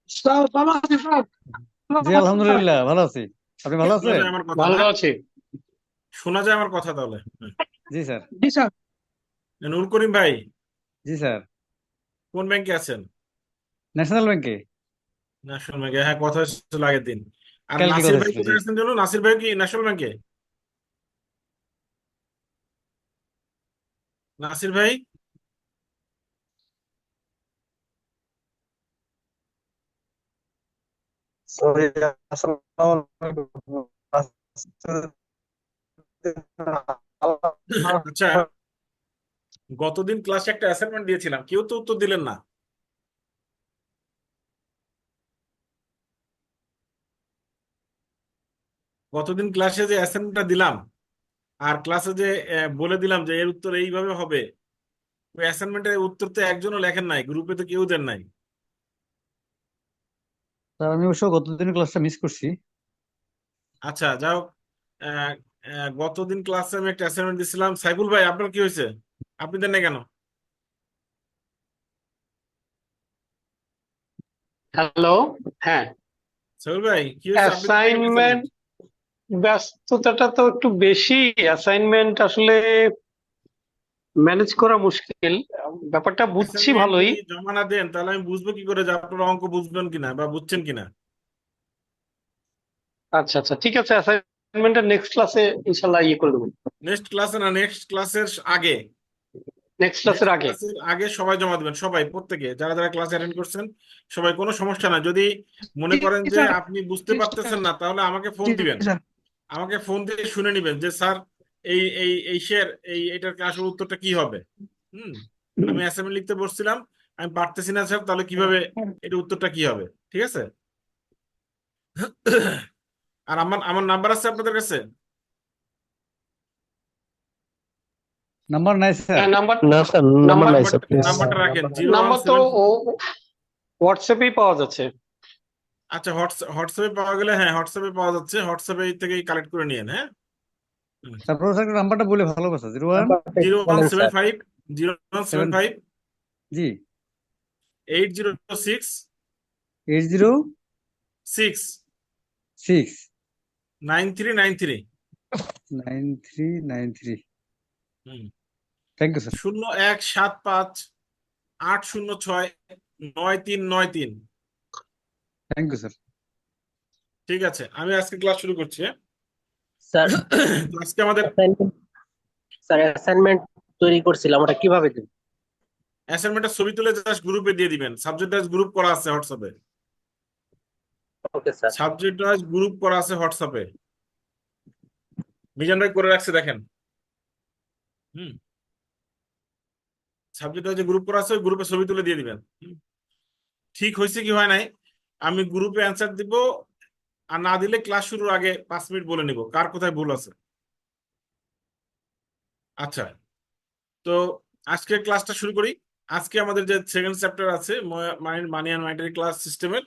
Sir ভালো আছি sir. জি ভালো আছেন স্যার? আলহামদুলিল্লাহ ভালো আছি। আপনি ভালো শোনা আছেন? যায় আমার কথা ভালো না? আছি। শোনা যায় আমার কথা তাহলে? জি স্যার। জি স্যার। নূর করিম ভাই, জি স্যার। কোন ব্যাংকে আছেন? ন্যাশনাল ব্যাংকে। ন্যাশনাল ব্যাংকে, হ্যাঁ, কথা হয়েছিল আগের দিন। আর কালকে নাসির কথা ভাই ছিল, জি। কোথায় আছেন জানো? নাসির ভাই কি ন্যাশনাল ব্যাংকে? নাসির ভাই, সরি, আসসালামু আলাইকুম। আচ্ছা, গতদিন ক্লাসে একটা অ্যাসাইনমেন্ট দিয়েছিলাম, কেউ তো উত্তর দিলেন না। গতদিন ক্লাসে যে অ্যাসাইনমেন্টটা দিলাম, আর ক্লাসে যে বলে দিলাম যে এর উত্তর এইভাবে হবে, ওই অ্যাসাইনমেন্টের উত্তর তো একজনও লেখেন নাই, গ্রুপে তো কেউ দেন নাই। স্যার আমি অবশ্য গতদিনের ক্লাসটা মিস করছি। আচ্ছা, যাও। গতদিন ক্লাসে আমি একটা অ্যাসাইনমেন্ট দিছিলাম। সাইফুল ভাই, আপনার কি হয়েছে? আপনি দেন না কেন? হ্যালো। হ্যাঁ। সাইফুল ভাই, কি হয়েছে? আপনি দেন না কেন অ্যাসাইনমেন্ট, assignment? ব্যস্ততাটা তো একটু বেশি। অ্যাসাইনমেন্ট আসলে ম্যানেজ করা মুশকিল। ব্যাপারটা বুঝছি অ্যাসাইনমেন্ট ভালোই। যদি জমা না দেন তাহলে আমি বুঝবো কি করে যে আপনারা অঙ্ক বুঝবেন কিনা বা বুঝছেন কিনা? আচ্ছা আচ্ছা, ঠিক আছে। অ্যাসাইনমেন্টটা নেক্সট ক্লাসে ইনশাল্লাহ ইয়ে করে দেবো। নেক্সট ক্লাসে না, নেক্সট ক্লাসের আগে। নেক্সট ক্লাসের নেক্সট আগে। ক্লাসের আগে সবাই জমা দিবেন, সবাই, প্রত্যেকে যারা যারা ক্লাস অ্যাটেন্ড করছেন। সবাই, কোনো সমস্যা না। যদি মনে জি করেন যে স্যার। আপনি বুঝতে জি পারতেছেন স্যার। না, তাহলে আমাকে ফোন জি দিবেন। স্যার। আমাকে ফোন দিয়ে শুনে নিবেন যে স্যার, এই শের এটার আসল উত্তরটা কি হবে। হুম। আমি অ্যাসাইনমেন্ট লিখতে বসছিলাম, আমি পারতেছি না স্যার, তাহলে কিভাবে, এটা উত্তরটা কি হবে? ঠিক আছে। আর আমার আমার নাম্বার আছে আপনাদের কাছে? নাম্বার নাই স্যার। হ্যাঁ, নাম্বার। না স্যার, নাম্বার নাম্বার। নাই স্যার, নাম্বারটা প্লিজ। নাম্বারটা রাখেন, জিরো ওয়ান নাম্বার তো সেভেন ও হোয়াটসঅ্যাপেই পাওয়া যাচ্ছে। আচ্ছা, হোয়াটসঅ্যাপে পাওয়া গেলে, হ্যাঁ, হোয়াটসঅ্যাপে পাওয়া যাচ্ছে, হোয়াটসঅ্যাপে থেকেই কালেক্ট করে নিয়েন, হ্যাঁ। তারপর স্যার একটা নাম্বারটা বলে ভালো কথা, জিরো ওয়ান নাম্বারটা জিরো একটু ওয়ান বলেন সেভেন স্যার। Five 0175 G 806 6 806 9393। 9393। হুম। Thank you sir. 0175 806 9393। Thank you sir. ঠিক আছে, আমি আজকে ক্লাস শুরু করছি, হ্যাঁ। স্যার, তো আজকে আমাদের অ্যাসাইনমেন্ট স্যার অ্যাসাইনমেন্ট তৈরি করছিলাম, ওটা কিভাবে দেব? অ্যাসাইনমেন্টের ছবি তুলে জাস্ট গ্রুপে দিয়ে দিবেন। সাবজেক্ট ওয়াইজ গ্রুপ করা আছে হোয়াটসঅ্যাপে। Okay sir. Subject wise group করা আছে হোয়াটসঅ্যাপে। মিজান ভাই করে রাখছে, দেখেন। হুম। সাবজেক্ট ওয়াইজ গ্রুপ করা আছে, ওই গ্রুপে ছবি তুলে দিয়ে দিবেন। হুম। ঠিক হয়েছে কি হয় নাই, আমি গ্রুপে অ্যান্সার দিব। আর না দিলে ক্লাস শুরুর আগে 5 মিনিট বলে নিব কার কোথায় ভুল আছে। আচ্ছা, তো আজকে ক্লাসটা শুরু করি। আজকে আমাদের যে সেকেন্ড চ্যাপ্টার আছে মানি অ্যান্ড মনিটারি ক্লাস সিস্টেমের,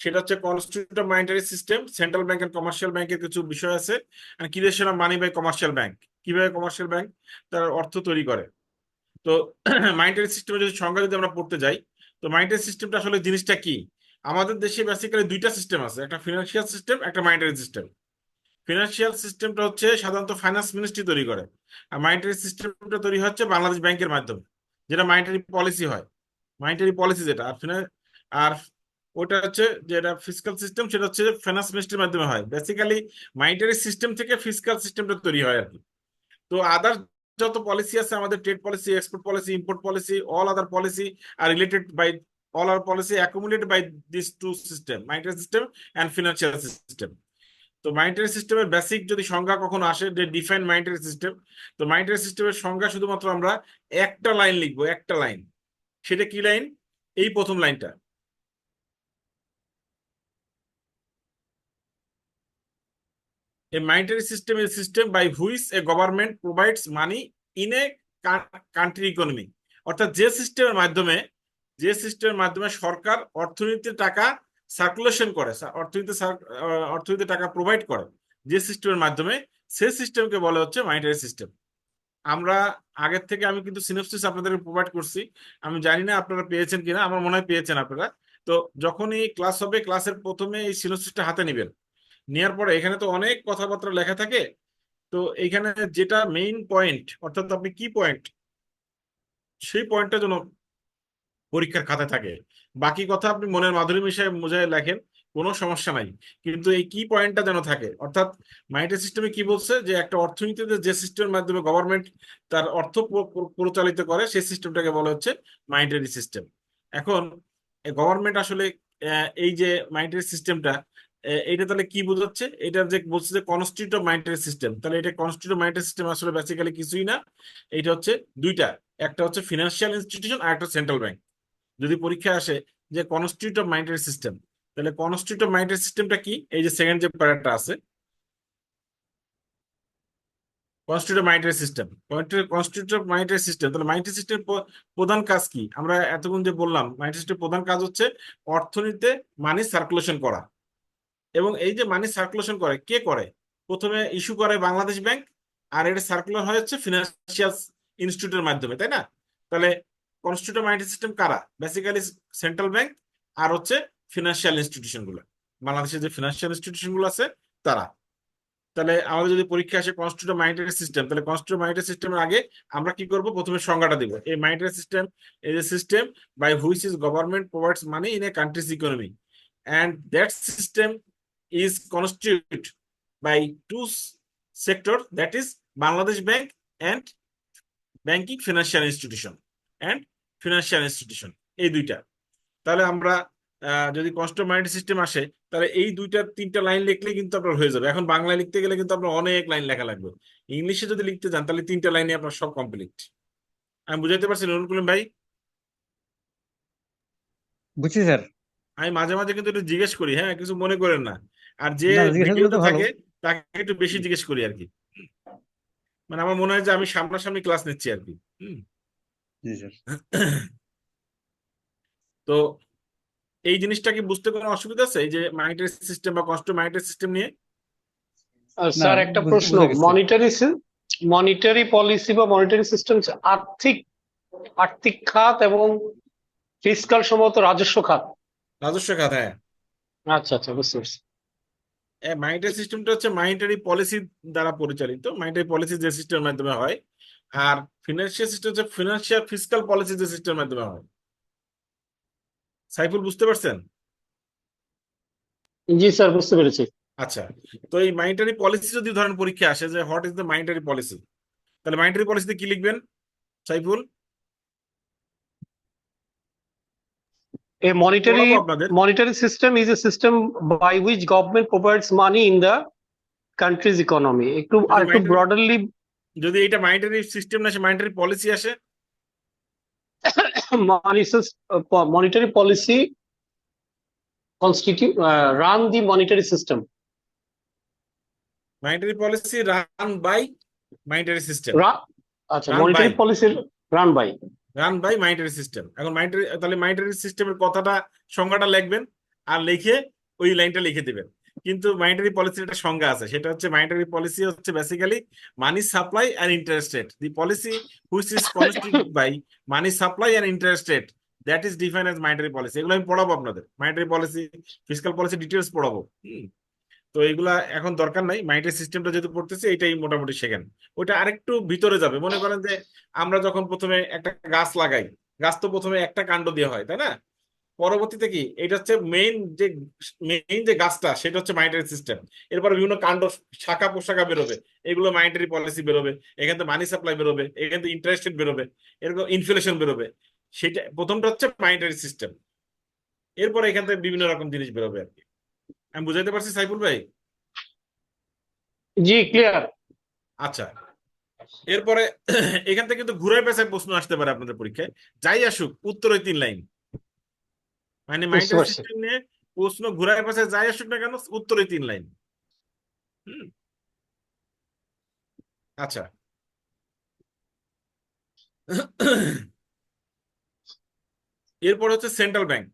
সেটা হচ্ছে constitution of monetary system, central bank and commercial ব্যাংকের কিছু বিষয় আছে, আর creation of money by commercial bank, কিভাবে কমার্শিয়াল ব্যাংক তার অর্থ তৈরি করে। তো মনিটারি সিস্টেমের যদি সংজ্ঞা যদি আমরা পড়তে যাই, তো মনিটারি সিস্টেমটা আসলে জিনিসটা কি। আমাদের দেশে বেসিক্যালি দুইটা সিস্টেম আছে, একটা ফিনান্সিয়াল সিস্টেম, একটা মনিটারি সিস্টেম। ফিনান্সিয়াল সিস্টেমটা হচ্ছে সাধারণত ফাইন্যান্স মিনিস্ট্রি তৈরি করে। আর মনিটারি সিস্টেমটা তৈরি হচ্ছে বাংলাদেশ ব্যাংকের মাধ্যমে, যেটা মনিটারি পলিসি হয়। মনিটারি পলিসি যেটা, আর ওটা হচ্ছে যেটা ফিসকাল সিস্টেম, সেটা হচ্ছে ফাইন্যান্স মিনিস্ট্রির মাধ্যমে হয়। বেসিক্যালি মনিটারি সিস্টেম থেকে ফিসকাল সিস্টেমটা তৈরি হয় আর কি। তো আদার যত পলিসি আছে আমাদের, trade policy, export policy, import policy, all other policy are related by, all are policy accumulated by this two system, monetary system and financial system. তো মনিটারি সিস্টেমের বেসিক যদি সংজ্ঞা কখনো আসে, যে ডিফাইন মনিটারি সিস্টেম, তো মনিটারি সিস্টেমের সংজ্ঞা শুধুমাত্র আমরা একটা লাইন লিখবো, একটা লাইন। সেটা কি লাইন? এই প্রথম লাইনটা, a monetary system is a system by which a government provides money in a country economy। অর্থাৎ যে সিস্টেমের মাধ্যমে সরকার অর্থনীতির টাকা সার্কুলেশন করে, অর্থনীতিতে টাকা প্রোভাইড করে, যে সিস্টেমের মাধ্যমে, সে সিস্টেমকে বলা হচ্ছে মনিটারি সিস্টেম। আমরা আগের থেকে আমি কিন্তু সিনপসিস আপনাদের প্রোভাইড করছি। আমি জানি না আপনারা পেয়েছেন কিনা, আমার মনে হয় পেয়েছেন আপনারা। তো তো যখনই ক্লাস হবে, ক্লাসের প্রথমে এই সিনোপসিসটা হাতে নেবেন, নেওয়ার পরে এখানে তো অনেক কথাবার্তা লেখা থাকে। তো এখানে যেটা মেইন পয়েন্ট, অর্থাৎ আপনি কি পয়েন্ট, সেই পয়েন্টটা যেন পরীক্ষার খাতায় থাকে। বাকি কথা আপনি মনের মাধুরী মিশায় বুঝায় লেখেন, কোনো সমস্যা নাই, কিন্তু এই কি পয়েন্টটা যেন থাকে। অর্থাৎ মাইন্ডের সিস্টেমে কি বলছে, যে একটা অর্থনীতিতে যে সিস্টেমের মাধ্যমে গভর্নমেন্ট তার অর্থ পরিচালিত করে, সেই সিস্টেমটাকে বলা হচ্ছে মাইন্ডারি সিস্টেম। এখন গভর্নমেন্ট আসলে এই যে মাইন্ডারি সিস্টেমটা, এইটা তাহলে কি বোঝাচ্ছে, এটা যে বলছে যে কনস্টিটিউট অফ মাইন্ডারি সিস্টেম, তাহলে এটা কনস্টিটিউট অফ মাইন্ডারি সিস্টেম আসলে বেসিক্যালি কিছুই না। এটা হচ্ছে দুইটা, একটা হচ্ছে ফিনান্সিয়াল ইনস্টিটিউশন আর একটা সেন্ট্রাল ব্যাংক। যদি পরীক্ষা আসে যে কনস্টিটিউট অফ মাইন্ডারি সিস্টেম, তাহলে কনস্টিটিউট অফ মাইন্ডারি সিস্টেমটা কি, এই যে সেকেন্ড যে প্যারাটা আছে, constitute of monetary system, constitute of monetary system, তাহলে মাইন্ডারি সিস্টেম প্রধান কাজ কি, আমরা এতক্ষণ যে বললাম, মাইন্ডারি সিস্টেম প্রধান কাজ হচ্ছে অর্থনীতিতে মানি সার্কুলেশন করা। এবং এই যে মানি সার্কুলেশন করে, কে করে, প্রথমে ইস্যু করে বাংলাদেশ ব্যাংক, আর এটা সার্কুলার হয় হচ্ছে ফিনান্সিয়াল ইনস্টিটিউটের মাধ্যমে, তাই না? তাহলে কনস্টিটিউট মাইন্ডারি সিস্টেম কারা, বেসিক্যালি সেন্ট্রাল ব্যাংক আর হচ্ছে ফিনান্সিয়াল ইনস্টিটিউশন গুলো, বাংলাদেশের যে ফিনান্সিয়াল ইনস্টিটিউশন গুলো আছে তারা। তাহলে আমাদের যদি পরীক্ষা আসে কনস্টিটিউট মাইন্ডারি সিস্টেম, তাহলে কনস্টিটিউট মাইন্ডারি সিস্টেমের আগে আমরা কি করব, প্রথমে সংজ্ঞাটা দিব। এই মাইন্ডারি system is a system by which is government provides money in a country's economy, and that system is constituted by two sectors, that is Bangladesh Bank and banking financial institution and financial institution, এই দুইটা। তাহলে আমরা যদি constitute মাইন্ডারি system আসে, তাহলে এই দুইটা তিনটা লাইন লিখলে কিন্তু আপনার হয়ে যাবে। এখন বাংলায় লিখতে গেলে কিন্তু আপনার অনেক লাইন লেখা লাগবে, ইংলিশে যদি লিখতে যান তাহলে তিনটা লাইনে আপনার সব কমপ্লিট। আমি বুঝাইতে পারছি নুরুল করিম ভাই? বুঝছি স্যার। আমি মাঝে মাঝে কিন্তু একটু জিজ্ঞেস করি, হ্যাঁ, কিছু মনে করেন না। আর যে না, জিজ্ঞাসা করলে ভিডিওতে তো ভালো। থাকে তাকে একটু বেশি জিজ্ঞেস করি আর কি, মানে আমার মনে হয় যে আমি সামনাসামনি ক্লাস নিচ্ছি আর কি। জি স্যার। তো এই জিনিসটা কি বুঝতে কোনো অসুবিধা আছে, এই যে মানিটারি সিস্টেম বা কনস্টিটিউট মানিটারি সিস্টেম নিয়ে? না, স্যার একটা প্রশ্ন, বুঝে গেছি। মনিটারি পলিসি বা মনিটারি সিস্টেম আর্থিক খাত এবং ফিসকাল সম্ভবত রাজস্ব খাত। রাজস্ব খাত, হ্যাঁ। আচ্ছা আচ্ছা, বুঝতে পারছি। মানিটারি সিস্টেমটা হচ্ছে মানিটারি পলিসি দ্বারা পরিচালিত, মানিটারি পলিসি যে সিস্টেমের মাধ্যমে হয়। আর ফিনান্সিয়াল সিস্টেম হচ্ছে ফিনান্সিয়াল ফিসকাল পলিসি যে সিস্টেমের মাধ্যমে হয়। সাইফুল বুঝতে পারছেন? জি স্যার, বুঝতে পেরেছি। আচ্ছা, তো এই মানিটারি পলিসি যদি ধরেন পরীক্ষা আসে যে what is the monetary policy, তাহলে মানিটারি পলিসিতে কি লিখবেন সাইফুল? A পড়াবো আপনাদের। monetary system is a system by which government provides money in the country's economy. একটু ব্রডারলি যদি এটা মানিটারি সিস্টেম না, সে মানিটারি পলিসি আসে, monetary policy run the monetary system. Monetary policy run by monetary system, আচ্ছা, Run monetary by. policy run by. Run by monetary system. এখন monetary, তাহলে monetary সিস্টেমের কথাটা, সংজ্ঞাটা লিখবেন, আর লিখে ওই লাইনটা লিখে দিবেন। কিন্তু মানিটারি পলিসির একটা সংজ্ঞা আছে, সেটা হচ্ছে মানিটারি পলিসি হচ্ছে basically money supply and interest rate, the policy which is constituted by money supply and interest rate, that is define as monetary policy. এগুলো আমি পড়াবো আপনাদের, monetary policy, fiscal policy details পড়াবো। তো এগুলা এখন দরকার নাই, মাইন্ডের সিস্টেমটা যেহেতু পড়তেছে এটাই মোটামুটি শেখেন। ওইটা আরেকটু ভিতরে যাবে, মনে করেন যে আমরা যখন প্রথমে একটা গাছ লাগাই, গাছ তো প্রথমে একটা কাণ্ড দিয়ে হয়, তাই না? পরবর্তীতে কি, এটা হচ্ছে মেইন যে গাছটা, সেটা হচ্ছে মাইন্ডারি সিস্টেম। এরপর বিভিন্ন কাণ্ড, শাখা পোশাখা বেরোবে, এগুলো মাইন্ডারি পলিসি বেরোবে, এখান থেকে মানি সাপ্লাই বেরোবে, এখান থেকে ইন্টারেস্ট রেট বেরোবে, এরকম ইনফ্লেশন বেরোবে। সেটা প্রথমটা হচ্ছে মাইন্ডারি সিস্টেম, এরপর এখান থেকে বিভিন্ন রকম জিনিস বেরোবে আর কি। আমি বুঝাইতে পারছি সাইফুল ভাই? জি, ক্লিয়ার। আচ্ছা, এরপরে এখান থেকে কিন্তু ঘুরে পেঁচায় প্রশ্ন আসতে পারে আপনাদের পরীক্ষায়, যাই আসুক উত্তর ওই 3 লাইন। মানে বুঝতে মাইন্ডের পারছি। সিস্টেম নিয়ে প্রশ্ন ঘুরায় পেঁচায় যাই আসুক না কেন, উত্তর ওই 3 লাইন। আচ্ছা, এরপর হচ্ছে সেন্ট্রাল ব্যাংক।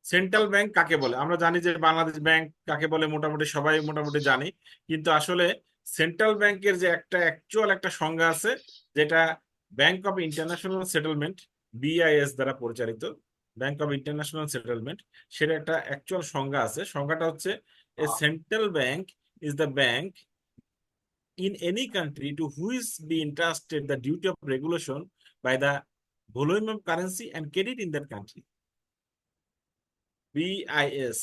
সেন্ট্রাল ব্যাংক কাকে বলে? আমরা জানি যে বাংলাদেশ ব্যাংক কাকে বলে, মোটামুটি সবাই মোটামুটি জানি। কিন্তু আসলে সেন্ট্রাল ব্যাংকের যে একটা অ্যাকচুয়াল একটা সংজ্ঞা আছে, যেটা bank of international settlement, BIS দ্বারা পরিচালিত, ব্যাংক অফ ইন্টারন্যাশনাল সেটেলমেন্ট, সেটা একটা অ্যাকচুয়াল সংজ্ঞা আছে। সংজ্ঞাটা হচ্ছে a central bank is the bank in any country to who is be entrusted the duty of regulation by the volume of currency and credit in that country. BIS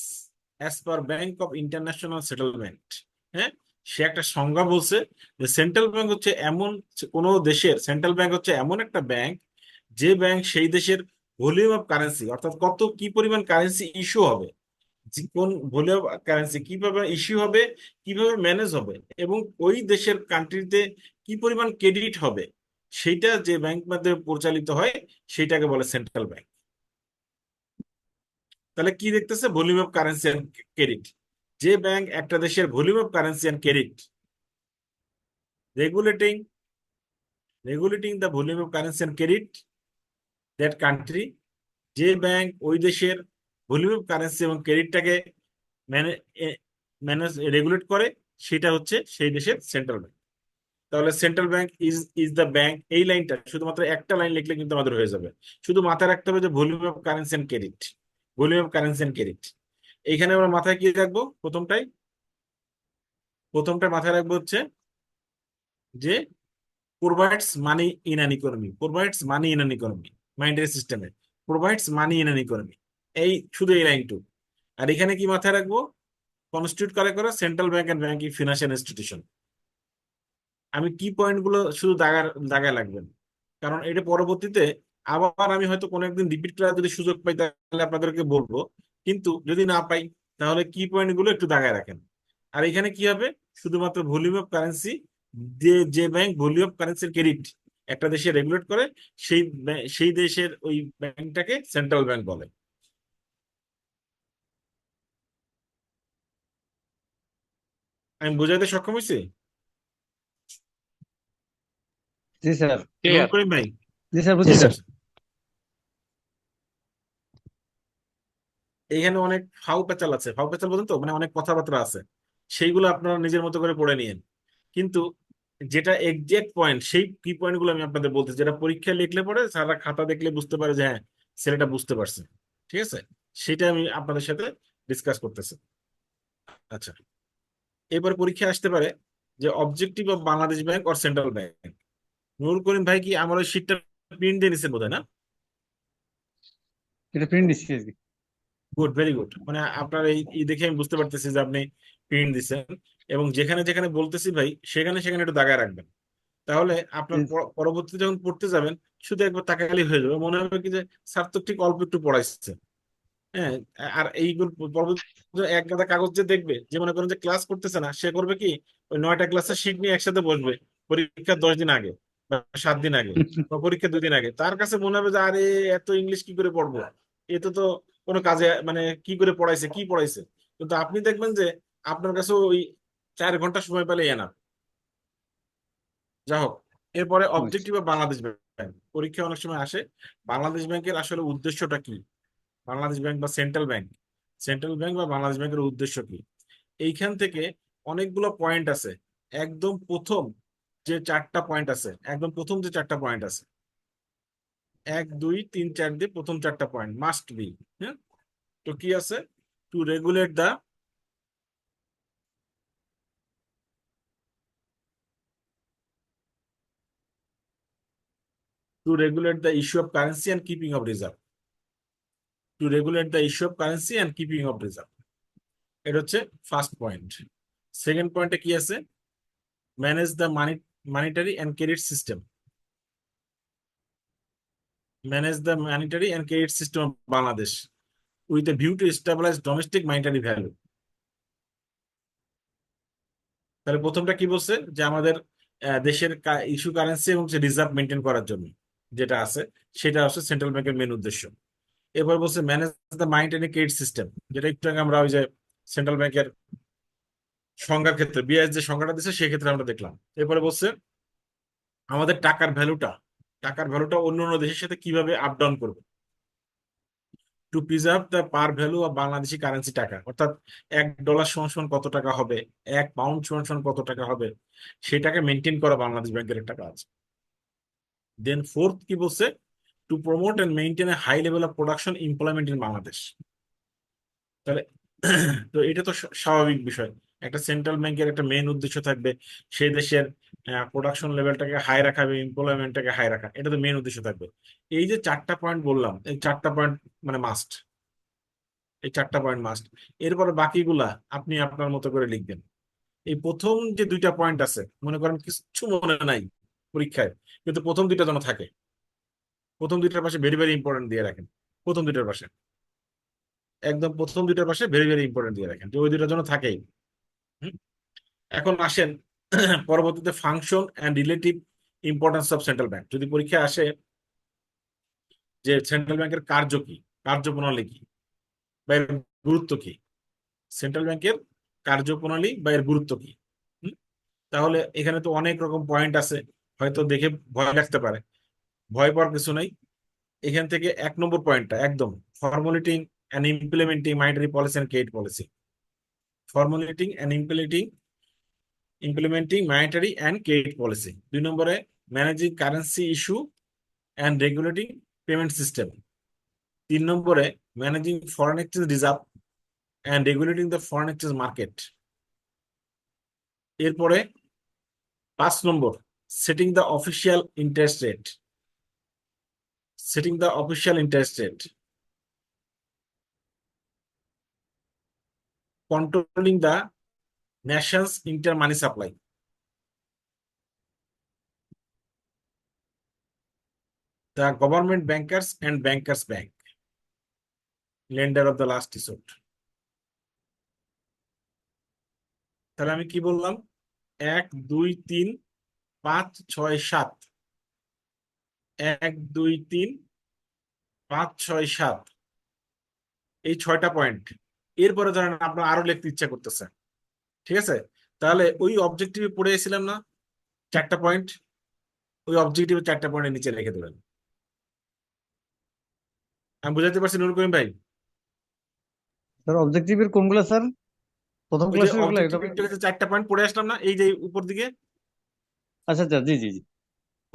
as per Bank of International Settlement. হ্যাঁ, সে একটা সংজ্ঞা বলছে যে central bank হচ্ছে এমন কোন দেশের central bank হচ্ছে এমন একটা ব্যাংক, যে ব্যাংক সেই দেশের ভলিউম অফ কারেন্সি, অর্থাৎ কত কি পরিমাণ কারেন্সি ইস্যু হবে, কোন ভলিউম কারেন্সি কিভাবে ইস্যু হবে, কিভাবে ম্যানেজ হবে, এবং ওই দেশের কান্ট্রিতে কি পরিমাণ ক্রেডিট হবে, সেইটা যে ব্যাংক মাধ্যমে পরিচালিত হয় সেইটাকে বলে সেন্ট্রাল ব্যাংক। তাহলে কি দেখতেছে? Volume of currency and credit. যে ব্যাংক একটা দেশের volume of currency and credit regulating the volume of currency and credit that country, যে ব্যাংক ওই দেশের ভলিউম অফ কারেন্সি এবং ক্রেডিটটাকে ম্যানেজ রেগুলেট করে, সেটা হচ্ছে সেই দেশের সেন্ট্রাল ব্যাংক। তাহলে central bank is the bank, এই লাইনটা শুধুমাত্র একটা লাইন লিখলে কিন্তু আমাদের হয়ে যাবে। শুধু মাথায় রাখতে হবে যে volume of currency and credit, volume of currency and credit. এইখানে আমরা মাথায় কি রাখবো? প্রথমটা মাথায় রাখবো হচ্ছে যে provides money in an economy, provides money in an economy, monetary সিস্টেমে provides money in an economy, এই শুধু এই লাইনটু। আর এখানে কি মাথায় রাখবো? কনস্টিটিউট করে central bank and banking financial institution. আমি কি পয়েন্ট গুলো শুধু দাগায় লাগবেন, কারণ এটা পরবর্তীতে আবার আমি হয়তো কোনো একদিন রিপিট করার যদি সুযোগ পাই তাহলে আপনাদেরকে বলবো, কিন্তু যদি না পাই তাহলে কি পয়েন্ট গুলো একটু দাগায় রাখেন। আর এখানে কি হবে? শুধুমাত্র ভলিউম অফ কারেন্সি, যে ব্যাংক ভলিউম অফ কারেন্সির ক্রেডিট একটা দেশে রেগুলেট করে, সেই দেশের ওই ব্যাংকটাকে সেন্ট্রাল ব্যাংক বলে। আমি বোঝাতে সক্ষম হয়েছি? জি স্যার। Clear. করিম ভাই? জি স্যার, বুঝছি ঠিক স্যার। আছে। এইখানে অনেক ফাউ পেঁচাল আছে, ফাউ পেঁচাল বলছেন তো, মানে অনেক কথাবার্তা আছে, সেইগুলো আপনারা নিজের মতো করে পড়ে নিয়েন। কিন্তু যেটা এক্সাক্ট পয়েন্ট, সেই কি পয়েন্ট গুলো আমি আপনাদের বলতে, যেটা পরীক্ষায় লিখলে পরে সারা খাতা দেখলে বুঝতে পারে যে হ্যাঁ ছেলেটা বুঝতে পারছে, ঠিক আছে, সেটা আমি আপনাদের সাথে ডিসকাস করতেছি। আচ্ছা, এবার পরীক্ষা আসতে পারে যে objective of Bangladesh bank or central bank. Nurul Karim ভাই কি আমার ওই শীটটা প্রিন্ট দিয়ে নিছেন বোধ হয়, না? এটা প্রিন্ট দিচ্ছি আজকে। Good, very good. মানে আপনার এই দেখে আমি বুঝতে পারতেছি যে আপনি প্রিন্ট দিচ্ছেন, এবং যেখানে যেখানে বলতেছি ভাই সেখানে সেখানে একটু দাগায় রাখবেন। তাহলে আপনার পরবর্তীতে যখন পড়তে যাবেন শুধু একবার তাকালেই হয়ে যাবে, মনে হবে কি যে স্যার তো ঠিক অল্প একটু পড়াইছে। হ্যাঁ, আর এইগুলো পরবর্তী এক গাদা কাগজ যে দেখবে, যে মনে করেন যে ক্লাস করতেছে না, সে করবে কি ওই 9টা ক্লাসের শিট নিয়ে একসাথে বসবে পরীক্ষার 10 দিন আগে বা 7 দিন আগে বা পরীক্ষার 2 দিন আগে। তার কাছে মনে হবে যে আরে এত ইংলিশ কি করে পড়বো, এতে তো কোনো কাজে, মানে কি করে পড়াইছে কি পড়াইছে। কিন্তু আপনি দেখবেন যে আপনার কাছে ওই 4 ঘন্টা সময় পেলে এনা। যা হোক, এরপরে অবজেক্টিভ অফ বাংলাদেশ ব্যাংক পরীক্ষা অনেক সময় আসে। বাংলাদেশ ব্যাংকের আসলে উদ্দেশ্যটা কি? বাংলাদেশ ব্যাংক বা সেন্ট্রাল ব্যাংক বা বাংলাদেশ ব্যাংকের উদ্দেশ্য কি? এইখান থেকে অনেকগুলো পয়েন্ট আছে। একদম প্রথম যে 4টা পয়েন্ট আছে, একদম প্রথম যে 4টা পয়েন্ট আছে, 1 2 3 4 দিয়ে প্রথম 4টা পয়েন্ট মাস্ট বি। হ্যাঁ, তো কি আছে? To regulate the issue of currency and keeping of reserve. To regulate the issue of currency and keeping of reserve, এটা হচ্ছে ফার্স্ট পয়েন্ট। সেকেন্ড পয়েন্টে কি আছে? Manage the monetary and credit system, manage the monetary and credit system of Bangladesh with a view to establish domestic monetary value. তাহলে প্রথমটা কি বলছে? যে আমাদের দেশের ইস্যু কারেন্সি এবং রিজার্ভ মেনটেন করার জন্য যেটা আছে সেটা হচ্ছে সেন্ট্রাল ব্যাংকের মেন উদ্দেশ্য। এবার বলছে manage the monetary credit system, যেটা একটু আগে আমরা ওই যে সেন্ট্রাল ব্যাংকের সংজ্ঞার ক্ষেত্রে বিআইএস যে সংজ্ঞাটা দিচ্ছে সেই ক্ষেত্রে আমরা দেখলাম। এরপরে বলছে আমাদের টাকার ভ্যালুটা অন্য অন্য দেশের সাথে কিভাবে আপ ডাউন করবে, two preserve the par value of Bangladeshi currency টাকা, অর্থাৎ $1 সমান কত টাকা হবে, 1 পাউন্ড সমান কত টাকা হবে, সেটাকে মেনটেন করা বাংলাদেশ ব্যাংকের একটা কাজ। দেন ফোর্থ কি বলছে? to promote and maintain a high level of production employment in Bangladesh. তাহলে তো এটা তো স্বাভাবিক বিষয়, একটা সেন্ট্রাল ব্যাংকের একটা মেইন উদ্দেশ্য থাকবে সেই দেশের প্রোডাকশন লেভেলটাকে হাই রাখা, এমপ্লয়মেন্টটাকে হাই রাখা, এটা তো মেইন উদ্দেশ্য থাকবে। এই যে 4টা পয়েন্ট বললাম, এই 4টা পয়েন্ট মানে মাস্ট, এই 4টা পয়েন্ট মাস্ট। এরপরে বাকিগুলা আপনি আপনার মতো করে লিখবেন। এই প্রথম যে 2টা পয়েন্ট আছে, মনে করেন কিছু মনে নাই পরীক্ষায়, কিন্তু প্রথম 2টা যেন থাকে, প্রথম 2টার পাশে ভেরি ভেরি ইম্পর্টেন্ট দিয়ে রাখেন, প্রথম 2টার পাশে, একদম প্রথম 2টার পাশে ভেরি ভেরি ইম্পর্টেন্ট দিয়ে রাখেন, যে ওই 2টার জন্য থাকেই। এখন আসেন পরবর্তীতে function and relative importance of central bank. যদি পরীক্ষায় আসে যে সেন্ট্রাল ব্যাংকের কার্য কি, কার্যপ্রণালী কি বা এর গুরুত্ব কি, সেন্ট্রাল ব্যাংকের কার্যপ্রণালী বা এর গুরুত্ব কি, তাহলে এখানে তো অনেক রকম পয়েন্ট আছে, হয়তো দেখে ভয় লাগতে পারে, ভয় পাওয়ার কিছু নাই। এখান থেকে 1 নম্বর পয়েন্টটা একদম formulating and implementing monetary policy and credit policy, formulating and implementing monetary and credit policy. 2 নম্বরে managing currency issue and regulating payment system. 3 নম্বরে managing foreign exchange reserve and regulating the foreign exchange market. এরপরে 5 নম্বর setting the official interest rate. Setting the official interest rate. Controlling the nation's inter-money supply. The government bankers and bankers bank, lender of the last resort. তাহলে আমি কি বললাম? 1 2 3 5 6 7, 1 2 3 5 6 7, এই 6টা point. এরপরে ধরেন আপনার আরো লিখতে ইচ্ছা করতেছে, ঠিক আছে, তাহলে ওই অবজেক্টিভে পড়ে এসেছিলাম না 4টা পয়েন্ট, ওই অবজেক্টিভে 4টা পয়েন্টের নিচে রেখে দেবেন। আমি বুঝাতে পারছি নুরুল করিম ভাই? স্যার অবজেক্টিভের কোনগুলো স্যার? প্রথম ওই যে ক্লাসের ওগুলো অবজেক্টিভ 4টা পয়েন্ট পড়ে আসলাম না, এই যে উপর দিকে, আচ্ছা আচ্ছা, জি জি জি,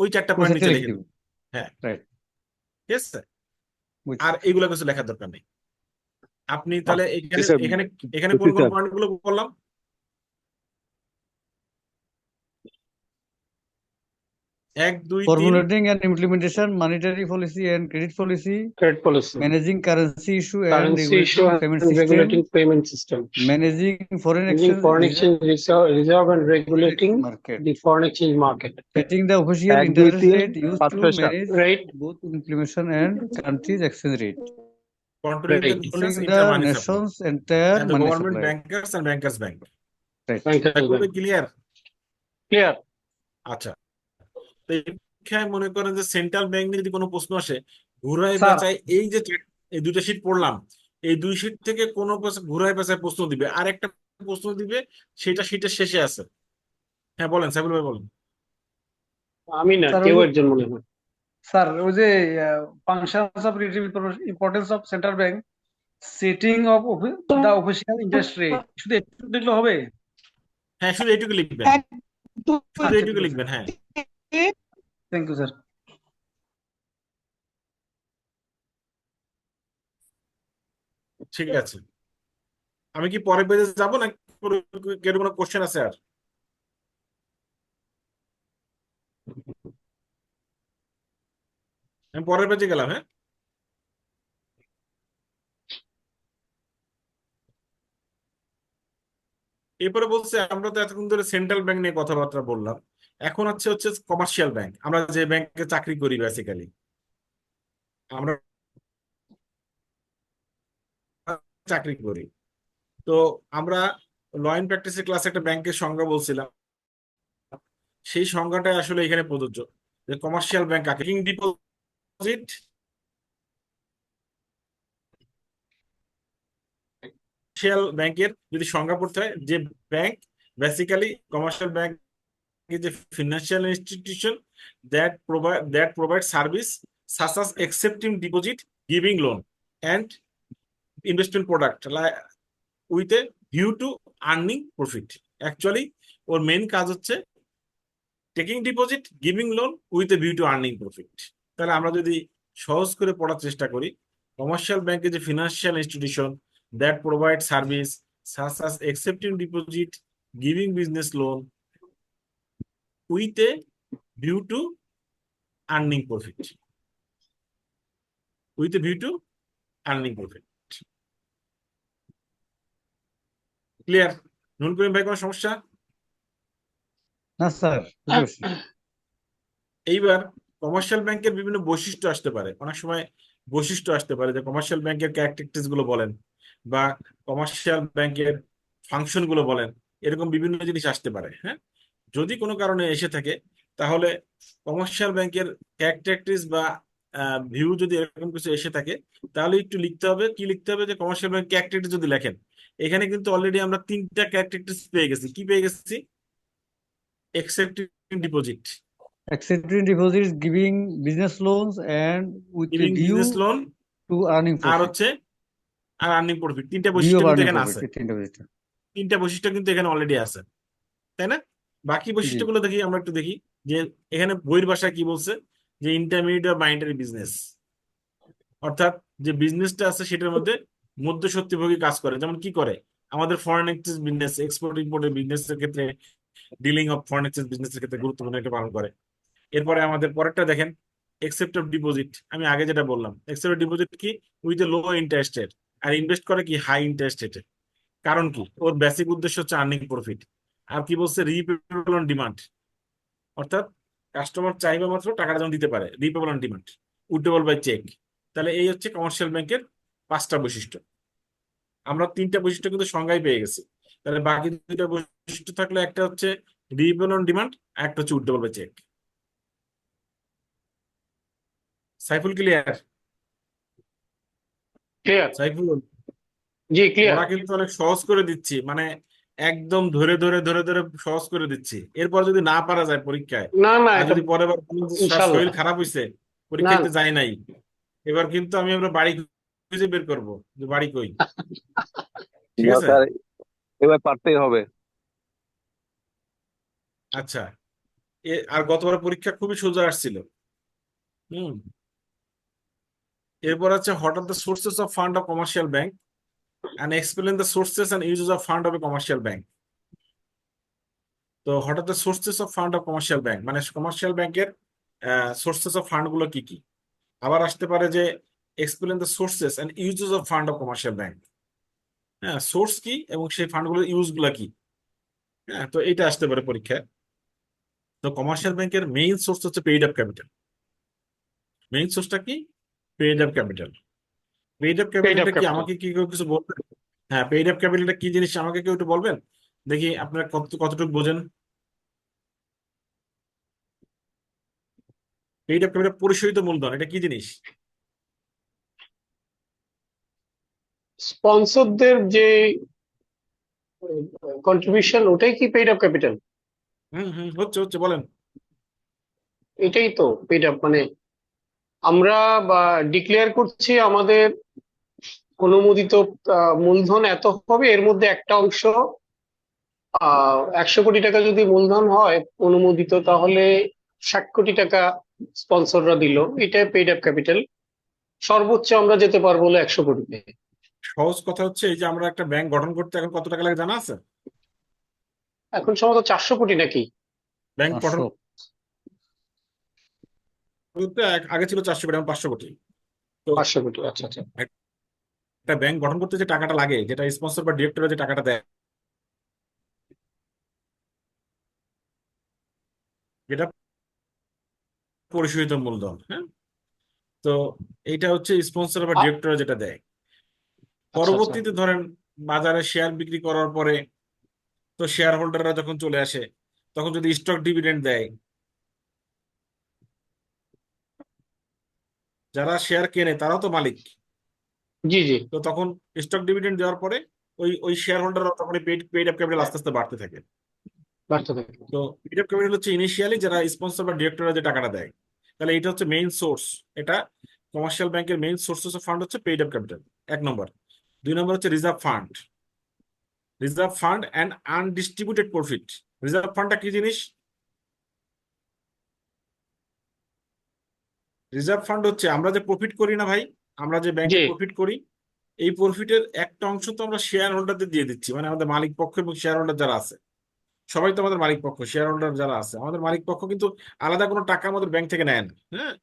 ওই 4টা ওই পয়েন্ট সেটটা নিচে লিখে লিখে দিব। দেবেন। হ্যাঁ, রাইট, ঠিক আছে। বুঝছি। আর এইগুলা কিছু লেখার দরকার নেই। আপনি তাহলে এখানে স্যার, এখানে এখানে কোন বুঝছি কোন স্যার। পয়েন্ট গুলো বললাম? 1 2 3 Formulating and implementation monetary policy and credit policy, Credit policy, managing currency issue and currency issue regulating payment and system, regulating payment system, managing foreign using exchange foreign exchange reserve and regulating market, the foreign exchange market. setting the official 1 2 interest 3 rate used 5 to 6 7, manage Right, both inflation and country's exchange rate, controlling the right. nation's controlling the inter-money supply nation's entire and the money government supply. bankers and bankers bank. Right. এগুলো clear? Clear. আচ্ছা, তো এই পরীক্ষায় মনে করেন যে central bank নিয়ে যদি কোনো প্রশ্ন আসে, ঘুরাই স্যার। পেঁচাই, এই যে এই 2টা শীট পড়লাম, এই 2 শীট থেকে কোনো ঘুরাই পেঁচাই প্রশ্ন দিবে, আর একটা প্রশ্ন দিবে সেটা শীটের শেষে আছে। হ্যাঁ বলেন সাইফুল ভাই, বলেন। আমি না, স্যার, কেউ ওই যে- একজন মনে হয়। স্যার ওই যে functions of relative importance of central bank, setting of the official interest rate, শুধু একটু দেখলে হবে? হ্যাঁ, শুধু এইটুকু লিখবেন, শুধু এইটুকু লিখবেন। হ্যাঁ, থ্যাংক ইউ স্যার। ঠিক আছে। আমি কি পরের পেজে যাবো না কেউ কোনো কোশ্চেন আছে? আর আমি পরের পেজে গেলাম। হ্যাঁ, এরপরে বলছে আমরা তো এতক্ষণ ধরে সেন্ট্রাল ব্যাংক নিয়ে কথাবার্তা বললাম, এখন হচ্ছে হচ্ছে কমার্শিয়াল ব্যাংক। আমরা যে ব্যাংকে চাকরি করি বেসিক্যালি, আমরা চাকরি করি, তো আমরা ল এন্ড প্র্যাকটিসের ক্লাসে একটা ব্যাংকের সংজ্ঞা বলছিলাম, সেই সংজ্ঞাটা আসলে এখানে প্রযোজ্য। যে কমার্শিয়াল ব্যাংক কাকে, ডিপোজিট কমার্শিয়াল ব্যাংকের যদি সংজ্ঞা পড়তে হয়, যে bank basically commercial bank is a financial institution that provide service such as accepting deposit, giving loan, and investment product with a view to earning profit. Actually, or main কাজ হচ্ছে taking deposit, giving loan with a view to earning profit. তাহলে আমরা যদি সহজ করে পড়ার চেষ্টা করি। কমার্শিয়াল ব্যাংকে যে financial institution that provide service such as accepting deposit, giving business loan with a view to earning profit. With a view to earning profit. Clear? নুন করিম ভাই কোনো সমস্যা? না স্যার, বুঝতে পারছি। এইবার কমার্শিয়াল ব্যাংকের বিভিন্ন বৈশিষ্ট্য আসতে পারে, অনেক সময় বৈশিষ্ট্য আসতে পারে যে কমার্শিয়াল ব্যাংকের ক্যারেক্টারিস্টিক্স গুলো বলেন বা কমার্শিয়াল ব্যাংকের ফাংশন গুলো বলেন, এরকম বিভিন্ন জিনিস আসতে পারে। হ্যাঁ, যদি কোনো কারণে এসে থাকে তাহলে কমার্শিয়াল ব্যাংকের ক্যারেক্টারিস্টিক্স বা ভিউ যদি এরকম কিছু এসে থাকে তাহলে একটু লিখতে হবে। কি লিখতে হবে? যে কমার্শিয়াল ব্যাংক ক্যারেক্টারিস্টিক্স যদি লেখেন, এখানে কিন্তু অলরেডি আমরা 3টা ক্যারেক্টারিস্টিক্স পেয়ে গেছি। কি পেয়ে গেছি? accepting deposit, Accepting deposits, giving business loans, and with a giving view business loan, to earning R profit. হচ্ছে আর আর্নিং প্রফিট। 3টা View বৈশিষ্ট্য of কিন্তু earning এখানে profit, আছে। এই তিনটা বৈশিষ্ট্য। 3টা বৈশিষ্ট্য কিন্তু এখানে অলরেডি আছে, তাই না? বাকি জি। বৈশিষ্ট্যগুলো দেখি, আমরা একটু দেখি যে এখানে বইয়ের ভাষায় কি বলছে, যে ইন্টারমিডিয়েট বা বাইন্ডারি বিজনেস, অর্থাৎ যে বিজনেসটা আছে সেটার মধ্যে মধ্যস্বত্বভোগী কাজ করে। যেমন কি করে? আমাদের ফরেন এক্সচেঞ্জ বিজনেস, এক্সপোর্ট ইম্পোর্টের বিজনেসের ক্ষেত্রে, ডিলিং অফ ফরেন এক্সচেঞ্জ বিজনেসের ক্ষেত্রে গুরুত্বপূর্ণ একটা পালন করে। এরপরে আমাদের পরেরটা দেখেন, একসেপ্ট অফ ডিপোজিট। আমি আগে যেটা বললাম, একসেপ্ট অফ ডিপোজিট কি? With a low interest rate, আর ইনভেস্ট করে কি? হাই ইন্টারেস্ট রেটে। কারণ কি? ওর বেসিক উদ্দেশ্য হচ্ছে আর্নিং প্রফিট। আর কি বলছে? রিপেবল অন ডিমান্ড, অর্থাৎ কাস্টমার চাইবা মাত্র টাকাটা যেন দিতে পারে। রিপেবল অন ডিমান্ড, উইথড্রবল বাই চেক। তাহলে এই হচ্ছে কমার্শিয়াল ব্যাংকের 5টা বৈশিষ্ট্য। আমরা 3টা বৈশিষ্ট্য কিন্তু সংজ্ঞায় পেয়ে গেছি। তাহলে বাকি 2টা বৈশিষ্ট্য থাকলে, একটা হচ্ছে রিপেবল অন ডিমান্ড, আর একটা হচ্ছে withdrawable by cheque. Saiful clear? Clear? Saiful, জি ক্লিয়ার। ওরা কিন্তু অনেক সহজ করে দিচ্ছি, মানে একদম ধরে ধরে ধরে ধরে সহজ করে দিচ্ছি। এরপর যদি না পারা যায় পরীক্ষায়, না না, আর এটা যদি পরের বার বলেন যে ইনশাল্লাহ। শরীর খারাপ হয়েছে, না পরীক্ষা দিতে যায় নাই, এবার কিন্তু আমরা বাড়ি খুঁজে বের করবো যে বাড়ি কই। ঠিক না আছে? স্যার, এবার পারতেই হবে। আচ্ছা, আর গতবার পরীক্ষা খুবই সোজা আসছিল। হুম। এরপর আছে what are the sources of fund of commercial bank and explain the sources and uses of fund of a commercial bank. তো what are the sources of fund of commercial bank, মানে কমার্শিয়াল ব্যাংকের sources of fund গুলো কি কি? আবার আসতে পারে যে explain the sources and uses of fund of commercial bank. হ্যাঁ, সোর্স কি এবং সেই ফান্ডগুলোর ইউজ গুলা কি? হ্যাঁ, তো এটা আসতে পারে পরীক্ষায়। তো কমার্শিয়াল ব্যাংকের মেইন সোর্স হচ্ছে পেইড আপ ক্যাপিটাল। মেইন সোর্সটা কি? Paid up capital. Paid up paid up ক্যাপিটালটা কি? ক্যাপিটাল। আমাকে কি কেউ কিছু বলবেন? হ্যাঁ, পেইড আপ ক্যাপিটালটা কি জিনিস আমাকে কেউ একটু বলবেন দেখি, আপনারা কতটুকু বোঝেন? পেইড আপ ক্যাপিটাল, পরিশোধিত মূলধন, এটা কি জিনিস? স্পন্সরদের যে কন্ট্রিবিউশন, ওটাই কি পেইড আপ ক্যাপিটাল? হচ্ছে হচ্ছে, বলেন। এটাই তো পেইড আপ, মানে আমরা ডিক্লেয়ার করছি আমাদের অনুমোদিত মূলধন এত হবে, এর মধ্যে একটা অংশ 100 কোটি টাকা যদি মূলধন হয় অনুমোদিত, তাহলে 60 কোটি টাকা স্পন্সররা দিল, এটাই পেইড আপ ক্যাপিটাল। সর্বোচ্চ আমরা যেতে পারবো হলো 100 কোটিতে। সহজ কথা হচ্ছে, এই যে আমরা একটা ব্যাংক গঠন করতে এখন কত টাকা লাগে জানা আছে? এখন সম্ভবত 400 কোটি নাকি? ব্যাংক গঠন 500। করতে আগে ছিল 400 কোটি, এখন 500 কোটি। তো 500 কোটি, আচ্ছা আচ্ছা। একটা ব্যাংক গঠন করতে যে টাকাটা লাগে, যেটা স্পন্সর বা ডিরেক্টর যে টাকাটা দেয়, যেটা পরিশোধিত মূলধন। হ্যাঁ, তো এইটা হচ্ছে স্পন্সর বা ডিরেক্টর যেটা দেয়। আচ্ছা। পরবর্তীতে ধরেন বাজারে শেয়ার বিক্রি করার পরে, তো শেয়ার হোল্ডাররা যখন চলে আসে, তখন যদি স্টক ডিভিডেন্ড দেয়, যারা শেয়ার কেনে তারাও তো মালিক। জি জি। তো তখন স্টক ডিভিডেন্ড দেওয়ার পরে ওই ওই শেয়ার হোল্ডাররা তখন পেইড আপ ক্যাপিটাল আস্তে আস্তে বাড়তে থাকে। বাড়তে থাকে। তো পেইড আপ ক্যাপিটাল হচ্ছে ইনিশিয়ালি যারা স্পন্সর বা ডিরেক্টররা যে টাকাটা দেয়। তাহলে এটা হচ্ছে মেইন সোর্স। এটা কমার্শিয়াল ব্যাংকের মেইন সোর্সেস অফ ফান্ড হচ্ছে পেইড আপ ক্যাপিটাল, 1 নম্বর। 2 নম্বর হচ্ছে reserve fund. Reserve fund and undistributed profit. Reserve ফান্ডটা কি জিনিস? রিজার্ভ ফান্ড হচ্ছে আমরা যে প্রফিট করি না ভাই, আমরা যে ব্যাংকে জি প্রফিট করি, এই প্রফিটের একটা অংশ তো আমরা শেয়ার হোল্ডারদের দিয়ে দিচ্ছি, মানে আমাদের মালিক পক্ষ এবং শেয়ার হোল্ডার যারা আছে, সবাই তো আমাদের মালিক পক্ষ, শেয়ার হোল্ডার যারা আছে আমাদের মালিক পক্ষ কিন্তু আলাদা কোনো টাকা আমাদের ব্যাংক থেকে নেয় না। হ্যাঁ,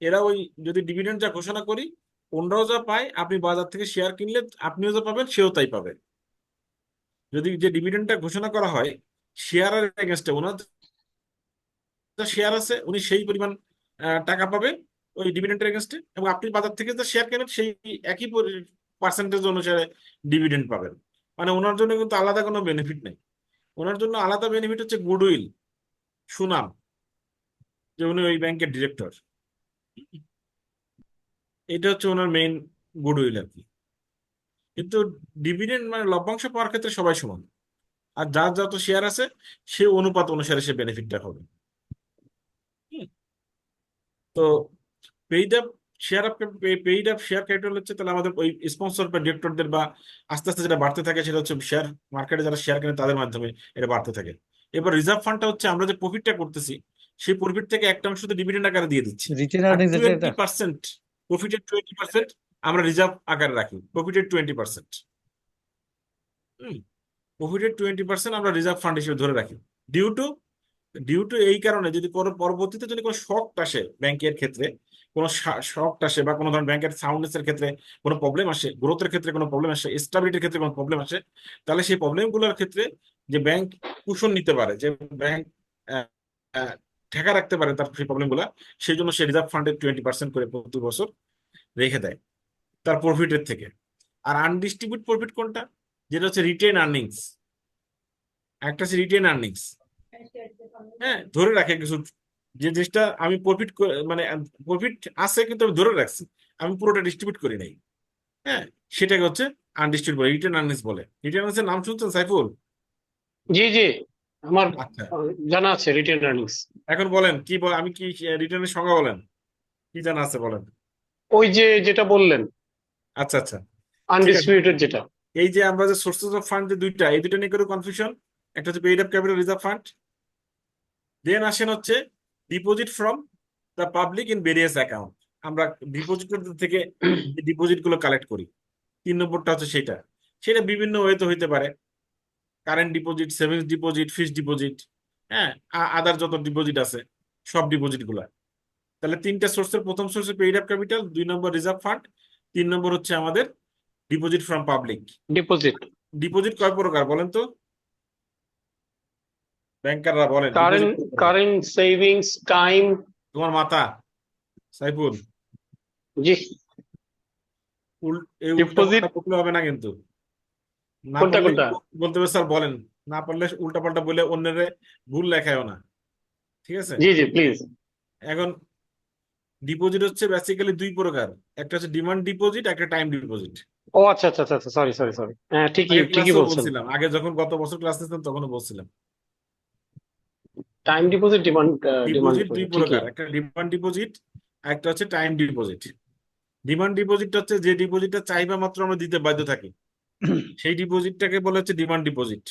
এরা ওই যদি ডিভিডেন্ড যা ঘোষণা করি, ওনরাও যা পায়, আপনি বাজার থেকে শেয়ার কিনলে আপনিও যা পাবেন সেও তাই পাবে। যদি যে ডিভিডেন্ডটা ঘোষণা করা হয় শেয়ারের এগেনস্টে, ওনার যা শেয়ার আছে উনি সেই পরিমাণ টাকা পাবে ওই ডিভিডেন্ডের এগেনস্টে, এবং আপনি বাজার থেকে যা শেয়ার কেনেন সেই একই পার্সেন্টেজ অনুসারে ডিভিডেন্ড পাবেন। মানে ওনার জন্য কিন্তু আলাদা কোনো বেনিফিট নেই। ওনার জন্য আলাদা বেনিফিট হচ্ছে গুডউইল, সুনাম, যে উনি ওই ব্যাংকের ডিরেক্টর। এটা হচ্ছে ওনার মেইন গুডউইল আর কি। কিন্তু ডিভিডেন্ড মানে লভ্যাংশ পাওয়ার ক্ষেত্রে সবাই সমান, আর যার যত শেয়ার আছে সে অনুপাত অনুসারে সে বেনিফিটটা হবে। হুম, তো paid up share up paid up share capital হচ্ছে তাহলে আমাদের ওই স্পন্সর বা ডিরেক্টরদের বা আস্তে আস্তে যেটা বাড়তে থাকে সেটা হচ্ছে শেয়ার মার্কেটে যারা শেয়ার কেনে তাদের মাধ্যমে এটা বাড়তে থাকে। এবার রিজার্ভ ফান্ডটা হচ্ছে আমরা যে প্রফিটটা করতেছি সেই প্রফিট থেকে একটা অংশ তো ডিভিডেন্ড আকারে দিয়ে দিচ্ছি, রিটেন আর আর্নিংস এটা 20%, প্রফিটের 20% আমরা রিজার্ভ আকারে রাখি, প্রফিটের 20%। হম, প্রফিটের 20% আমরা রিজার্ভ ফান্ড হিসেবে ধরে রাখি। ডিউ টু ডিউ টু এই কারণে যদি পরবর্তীতে যদি কোনো শক আসে ব্যাংকের ক্ষেত্রে, কোনো শক আসে বা কোনো ধরনের ব্যাংকের সাউন্ডনেস এর ক্ষেত্রে কোনো প্রবলেম আসে, গ্রোথের ক্ষেত্রে কোনো প্রবলেম আসে, স্টেবিলিটির ক্ষেত্রে কোনো প্রবলেম আসে, তাহলে সেই প্রবলেমগুলোর ক্ষেত্রে যে ব্যাংক কুশন নিতে পারে, যে ব্যাংক ঠেকা রাখতে পারে তার সেই প্রবলেমগুলো, সেই জন্য সে রিজার্ভ ফান্ডে 20% করে প্রতি বছর রেখে দেয় তার প্রফিটের থেকে। আর আনডিস্ট্রিবিউট প্রফিট কোনটা, যেটা হচ্ছে রিটেন আর্নিংস, একটা হচ্ছে রিটেন আর্নিংস। হ্যাঁ, ধরে রাখে কিছু, যে জিনিসটা আমি প্রফিট মানে প্রফিট আছে কিন্তু আমি ধরে রাখছি, আমি পুরোটা ডিস্ট্রিবিউট করি নাই। হ্যাঁ, সেটাকে হচ্ছে আনডিস্ট্রিবিউট বলে, রিটেন আর্নিংস বলে। রিটেন আর্নিংস এর নাম শুনছেন সাইফুল? জি জি আমার আচ্ছা, জানা আছে রিটেন আর্নিংস। এখন বলেন কি আমি কি রিটেনের সংজ্ঞা বলেন, কি জানা আছে বলেন। ওই যে যেটা বললেন আচ্ছা আচ্ছা, ঠিক আছে। আনডিস্ট্রিবিউটেড যেটা। এই যে আমরা যে সোর্সেস অফ ফান্ড যে দুইটা, এই দুইটা নিয়ে করে কনফিউশন, একটা হচ্ছে paid up capital reserve fund, then আসেন হচ্ছে deposit from the public in various account. আমরা ডিপোজিটর থেকে ডিপোজিট গুলো কালেক্ট করি, 3 নম্বরটা হচ্ছে সেটা। সেটা বিভিন্ন ওয়েতে হইতে পারে, current deposit, savings deposit, fixed deposit, হ্যাঁ, আদার যত ডিপোজিট আছে সব ডিপোজিট গুলা। তাহলে তিনটা সোর্সের, প্রথম সোর্সে পেইড আপ ক্যাপিটাল, 2 নম্বর রিজার্ভ ফান্ড, 3 নম্বর হচ্ছে আমাদের deposit from public. Deposit, deposit কয় প্রকার বলেন তো, ব্যাংকাররা বলেন ডিপোজিট কারেন্ট কয় প্রকার? Current savings, time. তোমার মাথা সাইফুল, জি, এই উল্টা ডিপোজিট পাল্টা বললে হবে না কিন্তু। না কোনটা পারলে কোনটা? বলতে হবে স্যার বলেন, না পারলে উল্টা পাল্টা বলে অন্যের ভুল লেখায়ও না, ঠিক আছে? জি জি প্লিজ। এখন ডিপোজিট হচ্ছে বেসিক্যালি 2 প্রকার, একটা হচ্ছে ডিমান্ড ডিপোজিট, একটা টাইম ডিপোজিট। ও আচ্ছা আচ্ছা আচ্ছা, সরি সরি সরি, হ্যাঁ ঠিকই আগের ঠিকই ক্লাসেও বলছেন। বলছিলাম, আগে যখন গত বছর ক্লাস নিতাম তখনও বলছিলাম। Time deposit, demand demand deposit দুই ডিপোজিট ঠিকই। প্রকার, একটা ডিমান্ড ডিপোজিট, একটা হচ্ছে টাইম ডিপোজিট। ডিমান্ড ডিপোজিট হচ্ছে যে ডিপোজিটটা চাইবা মাত্র আমরা দিতে বাধ্য থাকি, সেই ডিপোজিটটাকে বলা হচ্ছে ডিমান্ড ডিপোজিট।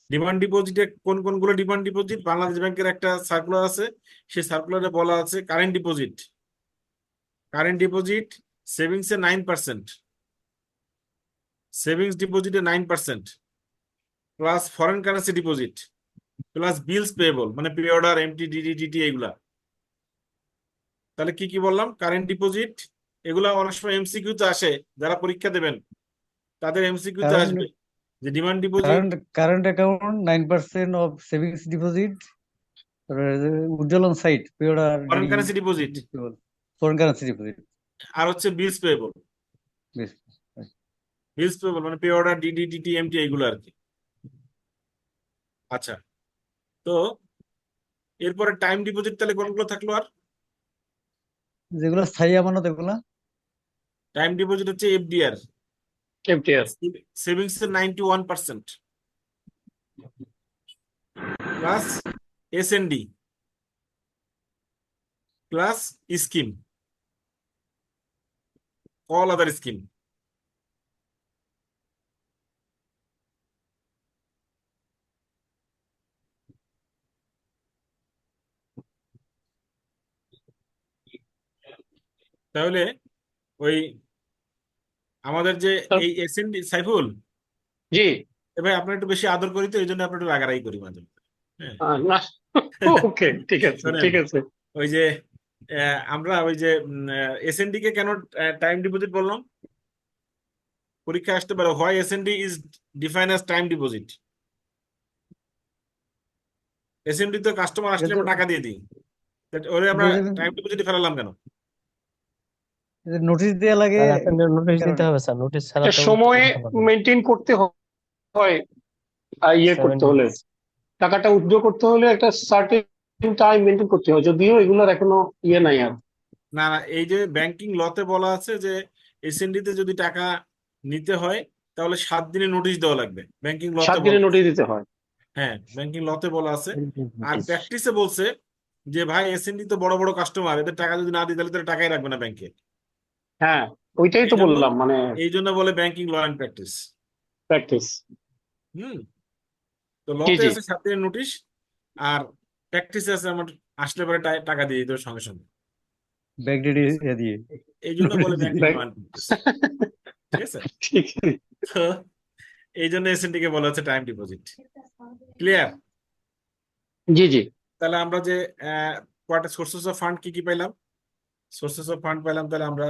ডিমান্ড ডিপোজিটে কোন কোনগুলো ডিমান্ড ডিপোজিট, বাংলাদেশ ব্যাংকের একটা সার্কুলার আছে, সেই সার্কুলারে বলা আছে কারেন্ট ডিপোজিট। কারেন্ট ডিপোজিট সেভিংসে 9%, সেভিংস ডিপোজিটে 9%, plus foreign currency deposit, plus bills payable মানে pay order, MT, DD, DT এগুলা। তাহলে কি কি বললাম? কারেন্ট ডিপোজিট, এগুলা অনেক সময় এমসিকিউ তে আসে, যারা পরীক্ষা দেবেন তাদের এমসিকিউ তে কারেন্ট আসবে যে demand deposit, current current account 9% of savings deposit, withdrawal on site paid আর foreign DD, currency deposit, foreign currency deposit. আর হচ্ছে বিলস পেয়েবল। বেশ। বিলস পেয়েবল মানে pay order, DD, DT, MT এগুলো আর কি। আচ্ছা, তো এরপরে টাইম ডিপোজিট তাহলে কোনগুলো থাকলো আর? যেগুলো স্থায়ী আমানত এগুলা টাইম ডিপোজিট হচ্ছে এফডিআর, এফডিআর, সেভিংস এর 91%, plus SND, plus scheme, all other scheme. তাহলে ওই আমাদের যে স্যার, এই এসএনডি সাইফুল, জি। ভাই আপনার একটু বেশি আদর করি তো এই জন্য আপনার একটু রাগারাগি করি মাঝে মধ্যে। হ্যাঁ। না, ওকে, ঠিক আছে, শোনেন, ঠিক আছে। ওই যে আমরা ওই যে এসএনডি কে কেন টাইম ডিপোজিট বললাম, পরীক্ষা আসতে পারে why SND is define as time deposit. SND তো কাস্টমার আসলে আমরা টাকা দিয়ে দিই, ওরে আমরা টাইম ডিপোজিটে ফেলালাম কেন? নোটিশ দেওয়া লাগে স্যার আপনাদের নোটিশ এই দিতে কারণে। হবে স্যার, নোটিশ ছাড়া একটা তো সময় উত্তোলন হবে না। মেনটেন করতে হয়, ইয়ে করতে 7 হলে, days। টাকাটা উইথড্র করতে হলে একটা সার্টেন টাইম মেনটেন করতে হয়, যদিও এগুলোর এখনো ইয়ে নাই আর। না না, এই যে ব্যাংকিং লতে বলা আছে যে এসএনডি তে যদি টাকা নিতে হয় তাহলে 7 দিনের নোটিশ দেওয়া লাগবে, ব্যাংকিং লতে 7 বলা দিনের আছে। নোটিশ দিতে হয়। হ্যাঁ, ব্যাংকিং লতে বলা আছে। আর Notice। প্র্যাকটিসে বলছে যে ভাই এসএনডি তো বড় বড় কাস্টমার, এদের টাকা যদি না দিই তাহলে তারা টাকাই রাখবে না ব্যাংকে। হ্যাঁ, ওইটাই এই তো জন্য বললাম, মানে এই জন্য বলে banking law and practice. Practice. Hmm. তো জি, লতে জি। আছে 7 দিনের নোটিশ, আর প্র্যাকটিসে আছে আমার আসলে পরে টাকা দিয়ে দিতে হবে সঙ্গে সঙ্গে। ব্যাক ডেট দিয়ে এই জন্য বলে notice banking law Back- and practice. ঠিক আছে। ঠিক আছে। তো এই জন্য এসএনডি কে বলা হচ্ছে টাইম ডিপোজিট। ক্লিয়ার? জি, জি। তাহলে আমরা যে কয়টা সোর্সেস অফ ফান্ড কি কি পাইলাম? সোর্সেস অফ ফান্ড পাইলাম, তাহলে আমরা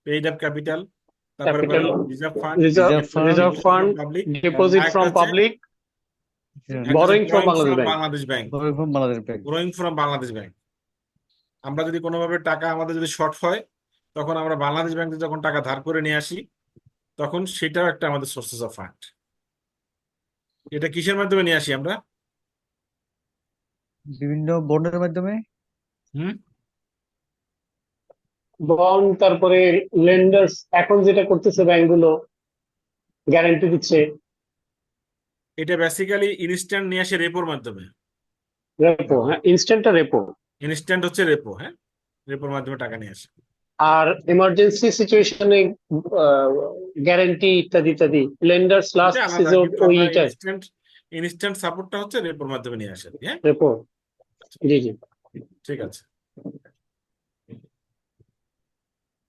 পেইড আপ ক্যাপিটাল, তারপরে ক্যাপিটাল, পেলাম reserve fund, Reserve fund, reserve fund, public, deposit আরেকটা ফ্রম হচ্ছে পাবলিক, একটা borrowing from borrowing Bangladesh from bank. Bangladesh bank. Bangladesh bank. borrowing from Bangladesh bank. আমরা যদি কোনোভাবে টাকা আমাদের যদি শর্ট হয়, তখন আমরা বাংলাদেশ ব্যাংকে যখন টাকা ধার করে নিয়ে আসি, তখন সেটাও একটা আমাদের সোর্সেস অফ ফান্ড। এটা কিসের মাধ্যমে নিয়ে আসি আমরা? বিভিন্ন বন্ডের মাধ্যমে। হুম। বন্ড, তারপরে লেন্ডার্স এখন যেটা করতেছে ব্যাংকগুলো, গ্যারান্টি দিচ্ছে। এটা বেসিক্যালি ইনস্ট্যান্ট নিয়ে আসে রেপোর মাধ্যমে। রেপো, হ্যাঁ, ইনস্ট্যান্টটা রেপো। ইনস্ট্যান্ট হচ্ছে রেপো, হ্যাঁ, রেপোর মাধ্যমে টাকা নিয়ে আসে। আর এমার্জেন্সি সিচুয়েশনে গ্যারান্টি ইত্যাদি ইত্যাদি, লেন্ডার্স লাস্ট এটা আলাদা, সিজন কিন্তু আমরা ওইটাই ইনস্ট্যান্ট সাপোর্টটা হচ্ছে রেপোর মাধ্যমে নিয়ে আসে। হ্যাঁ, রেপো। জি, জি। ঠিক আছে।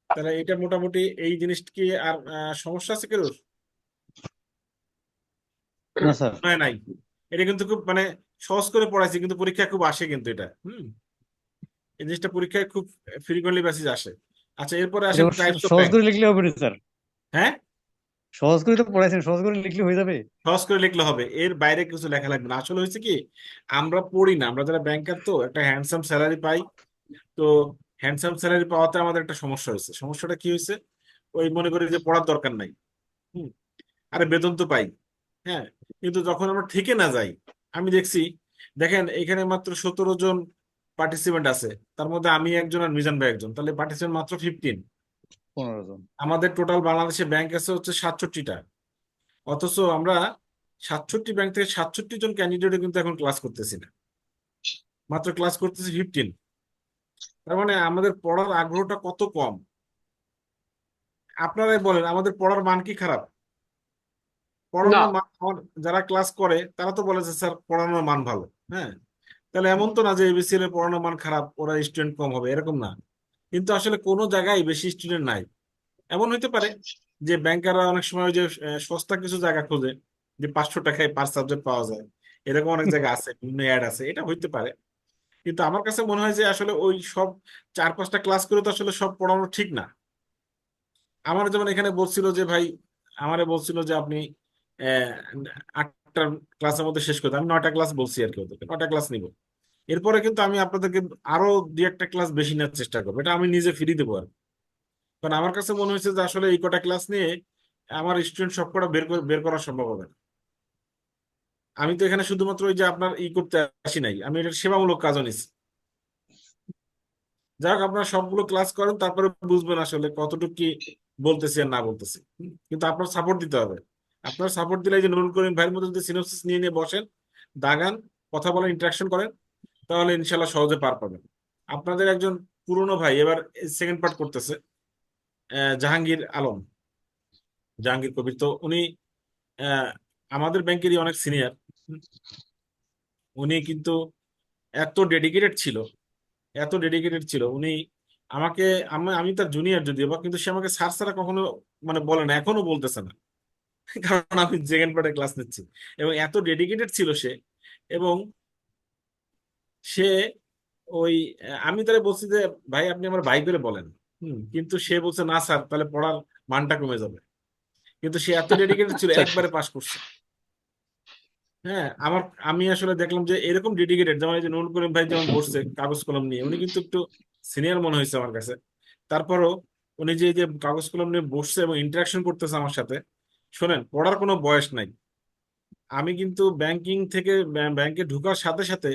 তাহলে এটা মোটামুটি এই জিনিসটা কি আর সমস্যা আছে কেউ? না স্যার, নয় নাই। এটা কিন্তু খুব মানে সহজ করে পড়াইছি, কিন্তু পরীক্ষায় খুব আসে কিন্তু এটা। এই জিনিসটা পরীক্ষায় খুব ফ্রিকোয়েন্টলি বেসিস আসে। আচ্ছা, এরপরে এটা আসেন আবার টাইপস অফ সহজ ব্যাংক। করে লিখলে হবে না স্যার। হ্যাঁ, সহজ করে তো পড়াইছেন, সহজ করে লিখলে হয়ে যাবে। সহজ করে লিখলে হবে, এর বাইরে কিছু লেখা লাগবে না। আসলে হয়েছে কি, আমরা পড়ি না, আমরা যারা ব্যাংকার তো একটা হ্যান্ডসাম স্যালারি পাই। তো হ্যান্ডসাম স্যালারি পাওয়াতে আমাদের একটা সমস্যা হয়েছে। সমস্যাটা কি হয়েছে? ওই মনে করি যে পড়ার দরকার নাই, হুম, আরে বেতন তো পাই। হ্যাঁ, কিন্তু যখন আমরা থেকে না যাই, আমি দেখছি, দেখেন এখানে মাত্র 17 জন পার্টিসিপেন্ট আছে, তার মধ্যে আমি একজন আর মিজান ভাই একজন, তাহলে পার্টিসিপেন্ট মাত্র 15। 15 জন। আমাদের টোটাল বাংলাদেশে ব্যাংক আছে হচ্ছে 67টা, অথচ আমরা 67 ব্যাংক থেকে 67 জন ক্যান্ডিডেট কিন্তু এখন ক্লাস করতেছি না, মাত্র ক্লাস করতেছি 15। তার মানে আমাদের পড়ার আগ্রহটা কত কম। আপনারাই বলেন, আমাদের পড়ার মান কি খারাপ? না, পড়ানোর মান যারা ক্লাস করে তারা তো বলে যে স্যার পড়ানোর মান ভালো। হ্যাঁ, তাহলে এমন তো না যে এবিসিএল এর পড়ানোর মান খারাপ, ওরা স্টুডেন্ট কম হবে, এরকম না। কিন্তু আসলে কোনো জায়গায় বেশি স্টুডেন্ট নাই। এমন হইতে পারে যে ব্যাংকাররা অনেক সময় ওই যে সস্তা কিছু জায়গা খোঁজে, যে 500 টাকায় পার সাবজেক্ট পাওয়া যায়, এরকম অনেক জায়গা আছে, বিভিন্ন অ্যাড আছে, এটা হইতে পারে। কিন্তু আমার কাছে মনে হয় যে আসলে ওই সব 4-5টা ক্লাস করে তো আসলে সব পড়ানো ঠিক না। আমার যেমন এখানে বলছিল যে ভাই, আমারে বলছিল যে আপনি 8টা ক্লাসের মধ্যে শেষ করতে, আমি 9টা ক্লাস বলছি আর কি, ওদেরকে 9টা ক্লাস নিব। এরপরে কিন্তু আমি আপনাদেরকে আরো 2-1টা ক্লাস বেশি নেওয়ার চেষ্টা করবো, এটা আমি নিজে ফ্রি দেবো আর কি। কারণ আমার কাছে মনে হয়েছে যে আসলে এই কটা ক্লাস নিয়ে আমার স্টুডেন্ট সবকটা বের করা সম্ভব হবে না। আমি তো এখানে শুধুমাত্র ওই যে আপনার করতে আসি নাই, আমি এটা সেবামূলক কাজও নিচ্ছি। যাই হোক, আপনারা সবগুলো ক্লাস করেন, তারপরে বুঝবেন আসলে কতটুকু কি বলতেছি আর না বলতেছি। কিন্তু আপনার সাপোর্ট দিতে হবে। আপনার সাপোর্ট দিলে, এই যে নুরুল করিম ভাইয়ের মধ্যে যদি সিনোপসিস নিয়ে নিয়ে বসেন, দাগান, কথা বলেন, ইন্টারাকশন করেন, তাহলে ইনশাল্লাহ সহজে পার পাবেন। আপনাদের একজন পুরনো ভাই এবার সেকেন্ড পার্ট করতেছে, জাহাঙ্গীর আলম, জাহাঙ্গীর কবির। তো উনি আহ, আমাদের ব্যাংকেরই অনেক সিনিয়র। উনি কিন্তু এত ডেডিকেটেড ছিল, এত ডেডিকেটেড ছিল, উনি আমাকে আমি তার জুনিয়র যদিও বা, কিন্তু সে আমাকে স্যার ছাড়া কখনো মানে বলে না, এখনো বলতেছে না। কারণ আমি সেকেন্ড পার্টে ক্লাস নিচ্ছি। এবং এত ডেডিকেটেড ছিল সে। এবং সে ওই আমি তারে বলছি যে ভাই আপনি আমার ভাই করে বলেন। কিন্তু সে বলছে না স্যার, তাহলে পড়ার মানটা কমে যাবে। কিন্তু সে এত ডেডিকেটেড ছিল, আচ্ছা, একবারে পাশ করছে। হ্যাঁ, আমি আসলে দেখলাম যে এরকম ডেডিকেটেড, যেমন এই যে নুরুল করিম ভাই যেমন বসছে কাগজ কলম নিয়ে, উনি কিন্তু একটু সিনিয়র মনে হয়েছে আমার কাছে। তারপরও উনি যে এই যে কাগজ কলম নিয়ে বসছে এবং ইন্টারাকশন করতেছে আমার সাথে, শোনেন পড়ার কোনো বয়স নাই। আমি কিন্তু ব্যাংকিং থেকে ব্যাংকে ঢোকার সাথে সাথে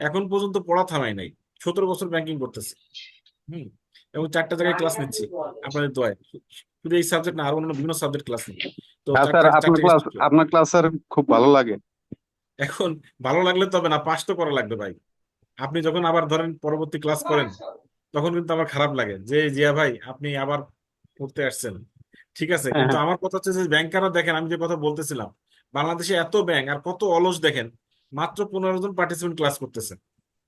এখন পর্যন্ত পড়া থামাই নাই। 17 বছর ব্যাংকিং করতেছি। হুম। এবং 4টা জায়গায় ক্লাস নিচ্ছি আপনাদের দোয়ায়। শুধু এই সাবজেক্ট না, আরো অন্যান্য বিভিন্ন সাবজেক্ট ক্লাস নিই। তো হ্যাঁ স্যার, চারটা আপনার চারটে ক্লাস institute। আপনার ক্লাস স্যার খুব ভালো লাগে। এখন ভালো লাগলে তবে না, পাস তো করা লাগবে ভাই। আপনি যখন আবার ধরেন পরবর্তী ক্লাস করেন, তখন কিন্তু আমার খারাপ লাগে যে জিয়া ভাই আপনি আবার পড়তে আসছেন। ঠিক আছে, হ্যাঁ কিন্তু হ্যাঁ। আমার কথা হচ্ছে যে ব্যাংকাররা দেখেন, আমি যে কথা বলতেছিলাম, বাংলাদেশে এত ব্যাংক আর কত অলস দেখেন, মাত্র 15 জন পার্টিসিপেন্ট ক্লাস করতেছে।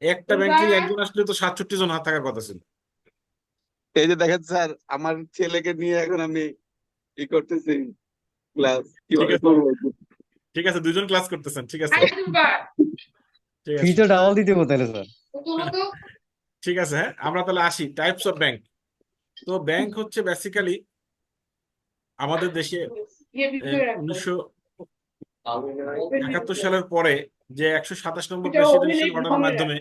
একটা ব্যাংকে একজন আসলে তো 67 জন হাত থাকার কথা ছিল। এই যে দেখেন স্যার, আমার ছেলেকে নিয়ে এখন আমি ই করতেছি, ক্লাস ঠিক কিভাবে আছে, করবো। ঠিক আছে, 2 জন ক্লাস করতেছেন, ঠিক আছে, ঠিক ফি আছে, তো ডাবল দিতে হবে তাহলে স্যার। ঠিক আছে। হ্যাঁ, আমরা তাহলে আসি টাইপস অফ ব্যাংক। তো ব্যাংক হচ্ছে বেসিক্যালি আমাদের দেশে 1971 সালের পরে যে 127 নম্বর প্রেসিডেন্সিয়াল অর্ডারের মাধ্যমে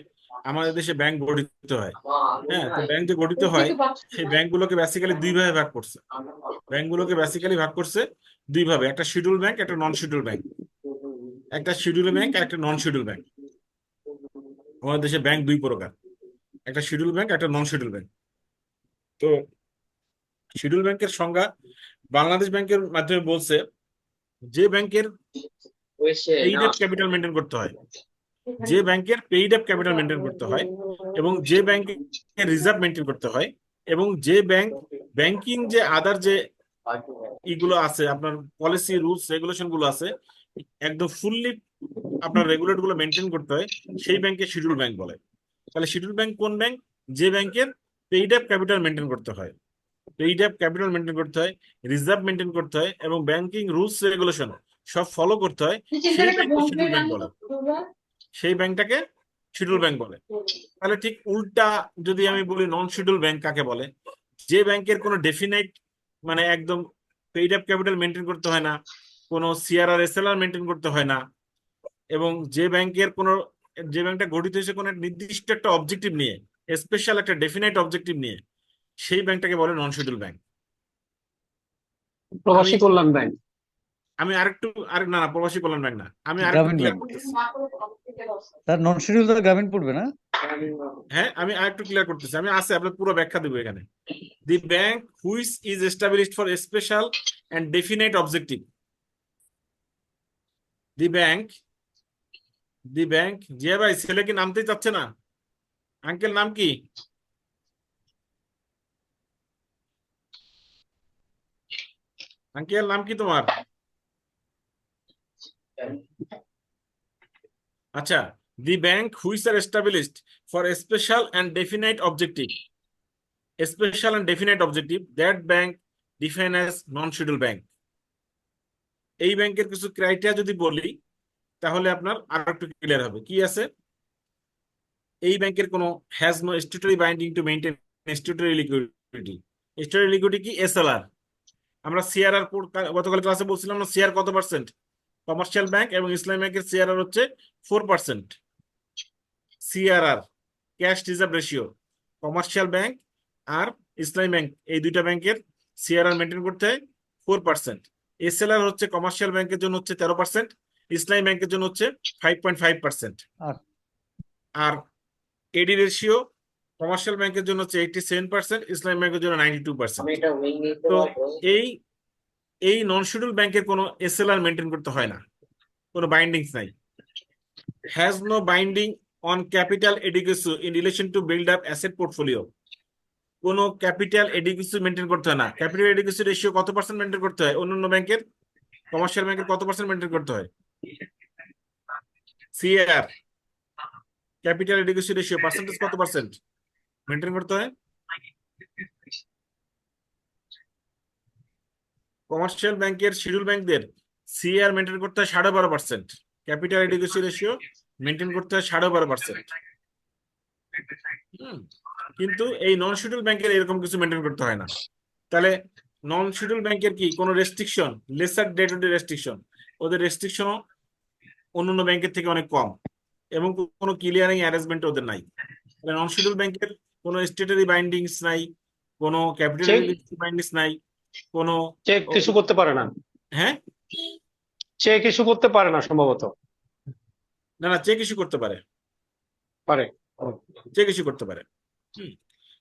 আমাদের দেশে ব্যাংক গঠিত হয়। হ্যাঁ, তো ব্যাংক যে গঠিত হয়, সেই ব্যাংকগুলোকে বেসিক্যালি 2 ভাবে ভাগ করছে। ব্যাংকগুলোকে বেসিক্যালি ভাগ করছে 2 ভাবে, একটা শিডিউল ব্যাংক, একটা নন শিডিউল ব্যাংক। একটা শিডিউল ব্যাংক আর একটা নন শিডিউল ব্যাংক। আমাদের দেশে ব্যাংক 2 প্রকার, একটা শিডিউল ব্যাংক, একটা নন শিডিউল ব্যাংক। তো শিডিউল ব্যাংকের সংজ্ঞা বাংলাদেশ ব্যাংকের মাধ্যমে বলছে যে ব্যাংকের পেইড আপ ক্যাপিটাল মেনটেন করতে হয়, যে ব্যাংকের পেইড আপ ক্যাপিটাল মেনটেন করতে হয়, এবং যে ব্যাংকের রিজার্ভ মেনটেন করতে হয়, এবং যে ব্যাংকিং যে আদার যে ইগুলো আছে, আপনার পলিসি রুলস রেগুলেশন গুলো আছে, একদম ফুললি আপনার রেগুলেট গুলো মেনটেন করতে হয়, সেই ব্যাংকে শিডিউল ব্যাংক বলে। তাহলে শিডিউল ব্যাংক কোন ব্যাংক? যে ব্যাংকের পেইড আপ ক্যাপিটাল মেনটেন করতে হয়, পেইড আপ ক্যাপিটাল মেনটেন করতে হয়, রিজার্ভ মেনটেন করতে হয়, এবং ব্যাংকিং রুলস রেগুলেশন সব ফলো করতে হয়, সেই ব্যাংককে শিডিউল ব্যাংক বলে। সেই ব্যাংকটাকে শিডিউল ব্যাংক বলে। তাহলে ঠিক উল্টা যদি আমি বলি নন শিডিউল ব্যাংক কাকে বলে? যে ব্যাংকের কোনো ডেফিনাইট মানে একদম পেইড আপ ক্যাপিটাল মেনটেন করতে হয় না, কোনো সিআরআর এসএলআর মেনটেন করতে হয় না, এবং যে ব্যাংকের কোনো, যে ব্যাংকটা গঠিত হয়েছে কোনো নির্দিষ্ট একটা অবজেক্টিভ নিয়ে, স্পেশাল একটা ডেফিনাইট অবজেক্টিভ নিয়ে, সেই ব্যাংকটাকে বলে নন শিডিউল ব্যাংক। আমি প্রবাসী কল্যাণ ব্যাংক। আমি না না, প্রবাসী কল্যাণ ব্যাংক না, আমি আরেকটু গ্রামীণ ক্লিয়ার ব্যাংক করতেছি। স্যার, নন শিডিউল তো গ্রামীণ পড়বে না? হ্যাঁ, আমি আরেকটু ক্লিয়ার করতেছি, আমি আছে আপনার পুরো ব্যাখ্যা দেবো এখানে। The bank which is established for special and definite objective. The bank, Zia ভাই ছেলে কি নামতেই চাচ্ছে না? আঙ্কেল নাম কি? আঙ্কেল নাম কি তোমার? আচ্ছা, the bank which are established for special and definite objective, special and definite objective, that bank define as non schedule bank. এই ব্যাংকের কিছু ক্রাইটেরিয়া যদি বলি, তাহলে আপনার আরো একটু ক্লিয়ার হবে। কি আছে? এই ব্যাংকের কোনো has no statutory binding to maintain statutory liquidity. Statutory liquidity কি? এসএলআর। আমরা সিআরআর গতকাল ক্লাসে বলছিলাম না, সিআর কত পার্সেন্ট? কমার্শিয়াল ব্যাংক এবং ইসলামী ব্যাংকের সিআরআর হচ্ছে 4%। CRR, cash reserve ratio, commercial bank আর ইসলামী ব্যাংক, এই 2টা ব্যাংকের সিআরআর মেনটেন করতে হয় 4%। এসএলআর হচ্ছে কমার্শিয়াল ব্যাংকের জন্য হচ্ছে 13%, ইসলামী ব্যাংকের জন্য হচ্ছে 5.5%। আর আর এডি রেশিও কমার্শিয়াল ব্যাংকের জন্য হচ্ছে 87%, ইসলামী ব্যাংকের জন্য 92%। তো এই এই নন শিডিউল ব্যাংকের কোনো এসএলআর মেনটেন করতে হয় না, কোনো বাইন্ডিংস নাই। Has no binding on capital adequacy in relation to build up asset portfolio. কোনো ক্যাপিটাল এডিকুইসি মেনটেন করতে হয় না। ক্যাপিটাল এডিকুইসি রেশিও কত পার্সেন্ট মেনটেন করতে হয়? অন্যান্য ব্যাংকের, কমার্শিয়াল ব্যাংকের কত পার্সেন্ট মেনটেন করতে হয়? CR, capital adequacy ratio percentage কত পার্সেন্ট মেনটেন করতে হয়? কমার্শিয়াল ব্যাংকের শিডিউল ব্যাংকদের সিএআর মেনটেন করতে হয় 12.5%, ক্যাপিটাল এডিকুয়েসি রেশিও মেনটেন করতে হয় 12.5%। কিন্তু এই নন শিডিউল ব্যাংকের এরকম কিছু মেনটেন করতে হয় না। তাহলে নন শিডিউল ব্যাংকের কি কোনো restriction, lesser day to day restriction, ওদের রেস্ট্রিকশনও অন্যান্য ব্যাংকের থেকে অনেক কম, এবং কোনো ক্লিয়ারিং অ্যারেঞ্জমেন্ট ওদের নাই। তাহলে নন শিডিউল ব্যাংকের কোনো স্টেটারি বাইন্ডিংস নাই, কোনো ক্যাপিটাল চেক বাইন্ডিংস নাই, কোনো চেক ইস্যু করতে পারে না, হ্যাঁ চেক ইস্যু করতে পারে না সম্ভবত। না না, চেক ইস্যু করতে পারে, পারে। চেক ইস্যু করতে পারে। হুম।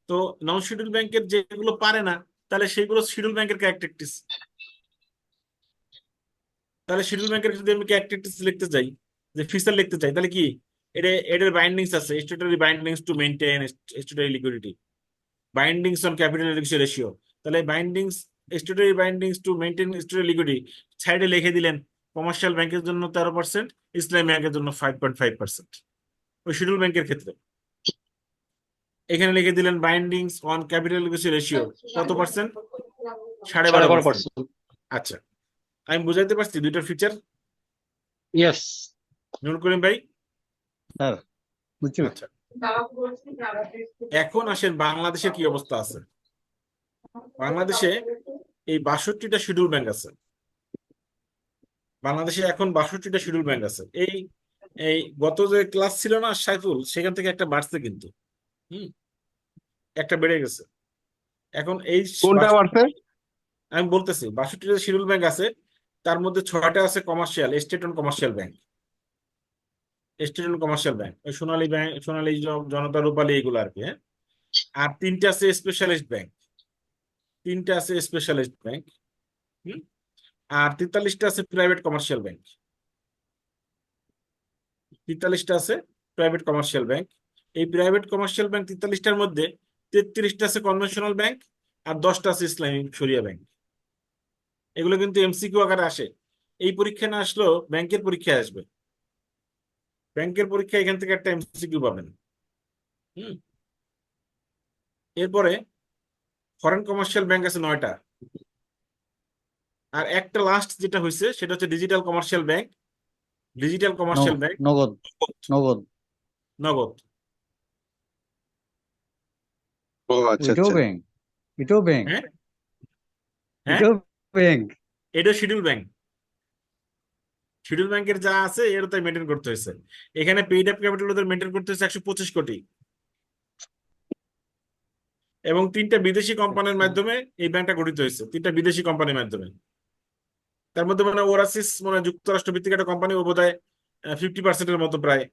তো নন শিডিউল ব্যাংকের যেগুলো পারে না, তাহলে সেগুলো শিডিউল ব্যাংকের ক্যারেক্টারিস্টিক্স। তাহলে শিডিউল ব্যাংকের যদি আমি ক্যারেক্টারিস্টিক্স লিখতে চাই, যে ফিচার লিখতে চাই, তাহলে কি এটার বাইন্ডিংস আছে, statutory bindings to maintain statutory liquidity, bindings on capital adequacy ratio. তাহলে bindings, statutory bindings to maintain statutory liquidity সাইডে লিখে দিলেন কমার্শিয়াল ব্যাংকের জন্য 13%, ইসলামী ব্যাংকের জন্য 5.5%, ওই শিডিউল ব্যাংকের ক্ষেত্রে। এখানে লিখে দিলেন bindings on capital adequacy ratio কত পার্সেন্ট? 12.5%। 12.5%। আচ্ছা, আমি বুঝাইতে পারছি দুইটার ফিচার, ইয়েস। নুরুল করিম ভাই? স্যার বুঝছি। আচ্ছা, এখন আসেন বাংলাদেশের কি অবস্থা আছে। বাংলাদেশে এই 62টা শিডিউল ব্যাংক আছে। বাংলাদেশে এখন 62টা শিডিউল ব্যাংক আছে। এই এই গত যে ক্লাস ছিল না সাইফুল, সেখান থেকে একটা বাড়ছে কিন্তু, একটা বেড়ে গেছে। এখন এই কোনটা বাড়ছে? আমি বলতেছি 62টা শিডিউল ব্যাংক আছে, তার মধ্যে 6টা আছে commercial, state and commercial bank, state and commercial bank, ওই সোনালী ব্যাংক, সোনালী জনতা রূপালী এগুলো আর কি, হ্যাঁ। আর 3টে আছে স্পেশালিস্ট ব্যাংক, 3টে আছে স্পেশালিস্ট ব্যাংক, আর 43টা আছে প্রাইভেট কমার্শিয়াল ব্যাংক, 43টা আছে প্রাইভেট কমার্শিয়াল ব্যাংক। এই প্রাইভেট কমার্শিয়াল ব্যাংক 43টার মধ্যে 33টা আছে কনভেনশনাল ব্যাংক, আর 10টা আছে ইসলামিক শরিয়া ব্যাংক। এগুলো কিন্তু এমসিকিউ আকারে আসে, এই পরীক্ষা না আসলেও ব্যাংকের পরীক্ষায় আসবে। ব্যাংকের পরীক্ষা এখান থেকে একটা এমসিকিউ পাবেন। এরপরে ফরেন কমার্শিয়াল ব্যাংক আছে 9টা, আর একটা লাস্ট যেটা হয়েছে সেটা হচ্ছে digital commercial bank. Digital commercial bank নগদ নগদ নগদ। ও আচ্ছা এটাও আচ্ছা। ব্যাংক, এটাও ব্যাংক, হ্যাঁ হ্যাঁ, এটাও ব্যাংক। এটা শিডিউল ব্যাংক। শিডিউল ব্যাংকের যা আছে এর তাই মেনটেন করতে হয়েছে। এখানে পেইড আপ ক্যাপিটাল ওদের মেনটেন করতে হয়েছে 125 কোটি, এবং 3টা বিদেশি কোম্পানির মাধ্যমে এই ব্যাংকটা গঠিত হয়েছে, 3টা বিদেশি কোম্পানির মাধ্যমে। তার মধ্যে মানে ওরাসিস, মানে যুক্তরাষ্ট্র ভিত্তিক একটা কোম্পানি, ও বোধহয় 50%-এর মতো প্রায়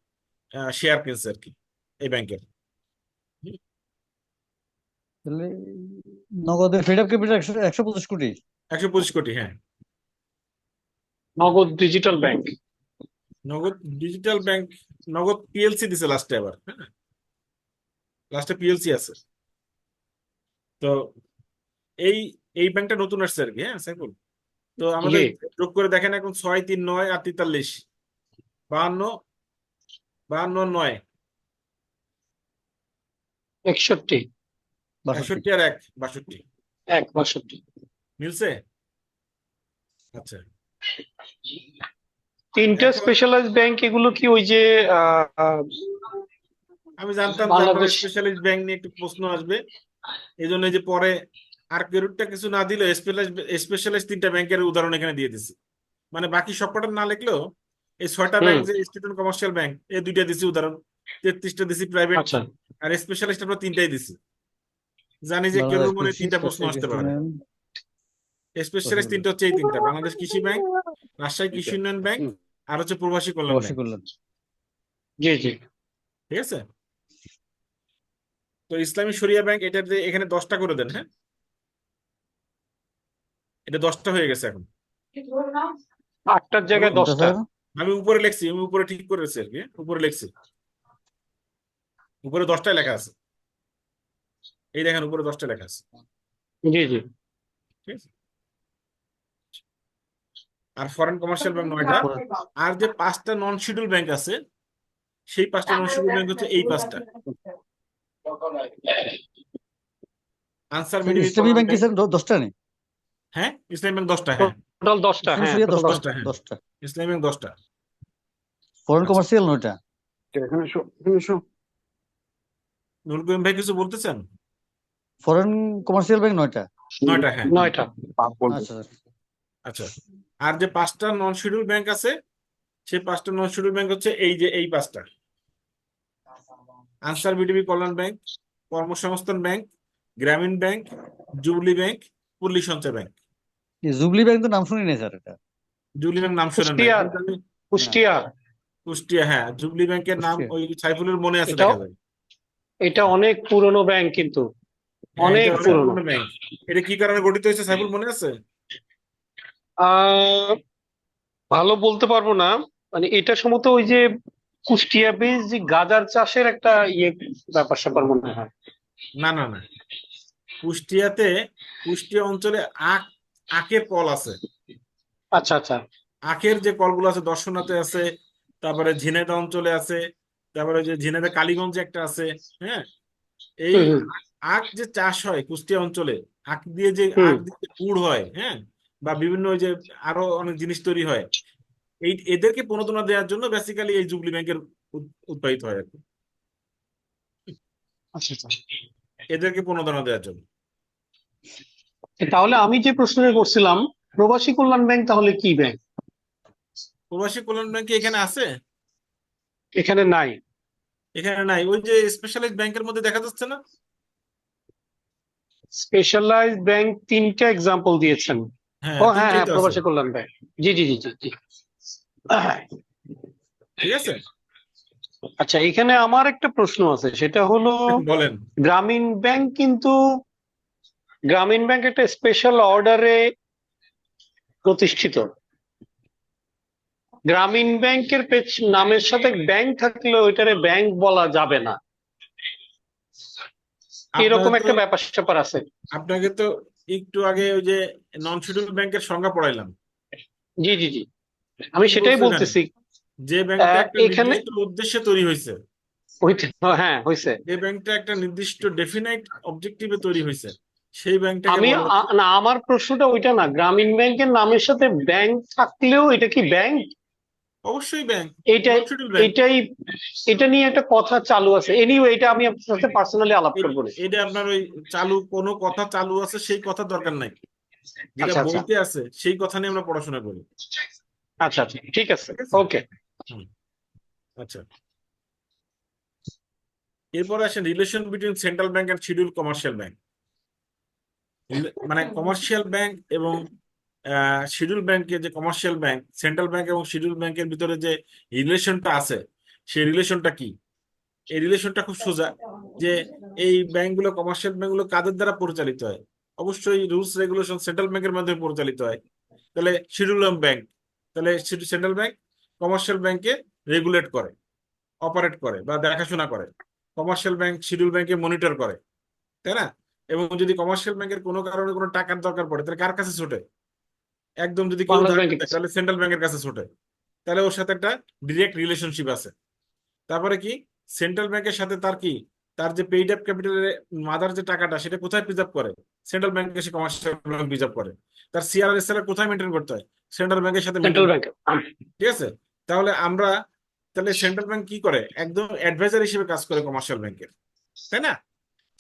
শেয়ার কিনছে আর কি এই ব্যাংকের। তাহলে নগদের ফেড আপ ক্যাপিটাল 125 কোটি। 125 কোটি, হ্যাঁ। নগদ ডিজিটাল ব্যাংক। নগদ ডিজিটাল ব্যাংক, নগদ পিএলসি দিছে লাস্টে, আবার হ্যাঁ লাস্টে পিএলসি আছে। তো এই এই ব্যাংকটা নতুন আসছে আর কি, হ্যাঁ সাইফুল। তো আমাদের জি। যোগ করে দেখেন এখন 6, 3, 9 আর 43, 52, 52 আর 9, 61, 61 আর 1, 62 62। মিলছে। আচ্ছা, 3টা এখন স্পেশালাইজড ব্যাংক, এগুলো কি ওই যে আমি জানতাম যে আপনার বাংলাদেশ? স্পেশালিস্ট ব্যাংক নিয়ে একটু প্রশ্ন আসবে, এই জন্য যে পরে আর কেরুটটা কিছু না দিলে স্পেশালিস্ট 3টা ব্যাংকের উদাহরণ এখানে দিয়ে দিছি। মানে বাকি সবকটা না লিখলেও এই 6টা ব্যাংক, যে স্টেট কমার্শিয়াল ব্যাংক, এই 2টা দিছি উদাহরণ, 33টা দিছি প্রাইভেট, আচ্ছা। আর স্পেশালিস্ট আমরা 3টাই দিছি। জানি যে কেউ মনে 3টা প্রশ্ন আসতে পারে। স্পেশালিস্ট 3টা হচ্ছে এই 3টা: বাংলাদেশ কৃষি ব্যাংক, রাজশাহী কৃষি উন্নয়ন ব্যাংক, আর হচ্ছে প্রবাসী কল্যাণ ব্যাংক। জি জি। ঠিক আছে। তো ইসলামী শরিয়া ব্যাংক, এটা এখানে 10টা করে দেন, হ্যাঁ এটা 10টা হয়ে গেছে এখন। 8টার জায়গায় 10টা। আমি উপরে লিখছি, আমি উপরে ঠিক করেছি আর কি, উপরে লিখছি, উপরে 10টায় লেখা আছে, এই দেখেন উপরে 10টা লেখা আছে। জি জি। ঠিক আছে। আর ফরেন কমার্শিয়াল ব্যাংক 9টা, আর যে 5টা নন শিডিউল ব্যাংক আছে, সেই 5টা নন শিডিউল ব্যাংক হচ্ছে এই 5টা: আনসার ইসলামী ব্যাংক কি স্যার 10টা নেই? হ্যাঁ ইসলামী ব্যাংক 10টা, হ্যাঁ টোটাল 10টা, ইসলামী হ্যাঁ শরিয়া টোটাল 10টা, 10টা। হ্যাঁ 10টা। ইসলামী ব্যাংক 10টা। ফরেন আচ্ছা কমার্শিয়াল 9টা। এখানে এসো, এখানে এসো। নুরুল করিম ভাই কিছু বলতেছেন? ফরেন কমার্শিয়াল ব্যাংক 9টা। 9টা, হ্যাঁ 9টা। আচ্ছা স্যার। আচ্ছা। আর যে 5টা নন শিডিউল ব্যাংক আছে, সেই 5টা নন শিডিউল ব্যাংক হচ্ছে এই যে এই 5টা: আনসার বিডিবি কল্যাণ ব্যাংক, কর্মসংস্থান ব্যাংক, গ্রামীণ ব্যাংক, জুবলি ব্যাংক, পল্লী সঞ্চয় ব্যাংক। এই জুবলি ব্যাংক তো নাম শুনি নাই স্যার এটা। জুবলি ব্যাংক নাম শোনেন নাই, কুষ্টিয়া, কিন্তু আমি কুষ্টিয়া। কুষ্টিয়া, হ্যাঁ জুবলি ব্যাংকের নাম কুষ্টিয়া। ওই সাইফুলের মনে আছে এটাও, দেখা যায়। এটা অনেক পুরনো ব্যাংক কিন্তু, হ্যাঁ অনেক এটা অনেক পুরনো। পুরনো ব্যাংক। এটা কি কারণে গঠিত হয়েছে সাইফুল মনে আছে? আহ ভালো বলতে পারবো না, মানে এটা সম্ভবত ওই যে কুষ্টিয়া বেস যে গাজার চাষের একটা ব্যাপার স্যাপার মনে হয়। না না না, কুষ্টিয়াতে, কুষ্টিয়া অঞ্চলে আখের কল আছে। আচ্ছা আচ্ছা। আখের যে কলগুলো আছে দর্শনাতে আছে, তারপরে ঝিনাইদহ অঞ্চলে আছে, তারপরে যে ঝিনাইদহ কালীগঞ্জে একটা আছে। হ্যাঁ, এই হুম আখ যে চাষ হয় কুষ্টিয়া অঞ্চলে, আখ দিয়ে যে হুম। আখ দিয়ে যে গুড় হয়, হ্যাঁ, বা বিভিন্ন ওই যে আরো অনেক জিনিস তৈরি হয়, এই এদেরকে প্রণোদনা দেওয়ার জন্য বেসিক্যালি এই জুবলি ব্যাংকের উৎপাদিত হয় আর কি, আচ্ছা আচ্ছা। এদেরকে প্রণোদনা দেওয়ার জন্য। তাহলে আমি যে প্রশ্নটা করছিলাম, প্রবাসী কল্যাণ ব্যাংক তাহলে কি ব্যাংক? প্রবাসী কল্যাণ ব্যাংক কি এখানে আছে? এখানে নাই। এখানে নাই, ওই যে স্পেশালাইজড ব্যাংকের মধ্যে দেখা যাচ্ছে না? স্পেশালাইজড ব্যাংক 3টা এক্সাম্পল দিয়েছেন। হ্যাঁ ও হ্যাঁ তিনটেই হ্যাঁ, তো আছে। প্রবাসী কল্যাণ ব্যাংক। জি জি জি জি জি। ঠিক আছে, আচ্ছা, এখানে আমার একটা প্রশ্ন আছে, সেটা হলো বলেন। গ্রামীণ ব্যাংক কিন্তু, গ্রামীণ ব্যাংক একটা স্পেশাল অর্ডারে প্রতিষ্ঠিত। গ্রামীণ ব্যাংকের নামের সাথে ব্যাংক থাকলেও এটারে ব্যাংক বলা যাবে না, এরকম আপনাকে তো একটা ব্যাপার স্যাপার আছে। আপনাকে তো একটু আগে ওই যে নন শিডিউল ব্যাংকের সংজ্ঞা পড়াইলাম। জি জি জি, আমি কি সেটাই বলছে এখানে? বলতেছি। যে ব্যাংকটা একটা এখানে নির্দিষ্ট উদ্দেশ্যে তৈরি হয়েছে, হ্যাঁ হয়েছে। যে ব্যাংকটা একটা নির্দিষ্ট ডেফিনাইট অবজেক্টিভে তৈরি হয়েছে, সেই ব্যাংকটাকে আমি বলা হচ্ছে। না, আমার প্রশ্নটা ওইটা না, গ্রামীণ ব্যাংকের নামের সাথে ব্যাংক থাকলেও এটা কি ব্যাংক? অবশ্যই ব্যাংক, এইটাই নন শিডিউল ব্যাংক। এইটাই এটা নিয়ে একটা কথা চালু আছে। এনিওয়ে, এটা আমি আপনার সাথে পার্সোনালি আলাপ করবো না। এটা আপনার ওই চালু কোনো কথা চালু আছে সেই কথা দরকার নাই, যেটা আচ্ছা আচ্ছা বইতে আছে সেই কথা নিয়ে আমরা পড়াশোনা করি। আচ্ছা আচ্ছা, ঠিক আছে, ঠিক আছে, ওকে। হুম, আচ্ছা। এরপরে আসেন relation between central bank and schedule commercial bank. মানে কমার্শিয়াল ব্যাংক এবং শিডিউল ব্যাংকের যে কমার্শিয়াল ব্যাংক, সেন্ট্রাল ব্যাংক এবং শিডিউল ব্যাংকের ভিতরে যে রিলেশনটা আছে, সেই রিলেশনটা কি? এই রিলেশনটা খুব সোজা, যে এই ব্যাংকগুলো, কমার্শিয়াল ব্যাংকগুলো কাদের দ্বারা পরিচালিত হয়? অবশ্যই রুলস রেগুলেশন সেন্ট্রাল ব্যাংকের মাধ্যমে পরিচালিত হয়। তাহলে শিডিউল ব্যাংক, তাহলে সেন্ট্রাল ব্যাংক কমার্শিয়াল ব্যাংকে রেগুলেট করে, অপারেট করে বা দেখাশোনা করে। কমার্শিয়াল ব্যাংক শিডিউল ব্যাংকে মনিটর করে, তাই না? এবং যদি কমার্শিয়াল ব্যাংকের কোনো কারণে কোনো টাকার দরকার পড়ে, তাহলে কার কাছে ছোটে? একদম যদি কেউ বাংলাদেশ ধার ব্যাংকের দেয়, কাছে। তাহলে সেন্ট্রাল ব্যাংকের কাছে ছোটে। তাহলে ওর সাথে একটা ডিরেক্ট রিলেশনশিপ আছে। তারপরে কি, সেন্ট্রাল ব্যাংকের সাথে তার কি, তার যে পেইড আপ ক্যাপিটালের মাদার যে টাকাটা, সেটা কোথায় প্রিজার্ভ করে? সেন্ট্রাল ব্যাংকে সে কমার্শিয়াল ব্যাংক প্রিজার্ভ করে। তার সিআরআর কোথায় মেনটেন করতে হয়? সেন্ট্রাল ব্যাংকের সাথে মেনটেন। সেন্ট্রাল ব্যাংকের। ঠিক আছে, তাহলে আমরা, তাহলে সেন্ট্রাল ব্যাংক কি করে? একদম অ্যাডভাইজার হিসেবে কাজ করে কমার্শিয়াল ব্যাংকের, তাই না?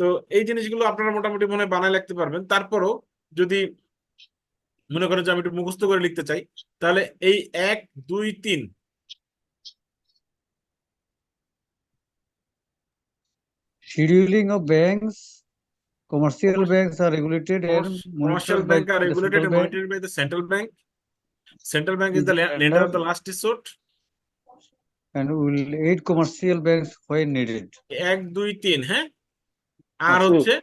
তো এই জিনিসগুলো আপনারা মোটামুটি মনে হয় বানায় লিখতে পারবেন। তারপরও যদি মনে করেন যে আমি একটু মুখস্থ করে লিখতে চাই, তাহলে এই 1, 2, 3 scheduling of banks, commercial banks are regulated and commercial monitored by bank are the regulated central and bank. monitored by the central bank. Central bank is Is the the lender of lender the last resort. and will aid commercial banks when needed. 1, 2, 3, হ্যাঁ। আর আচ্ছা, হচ্ছে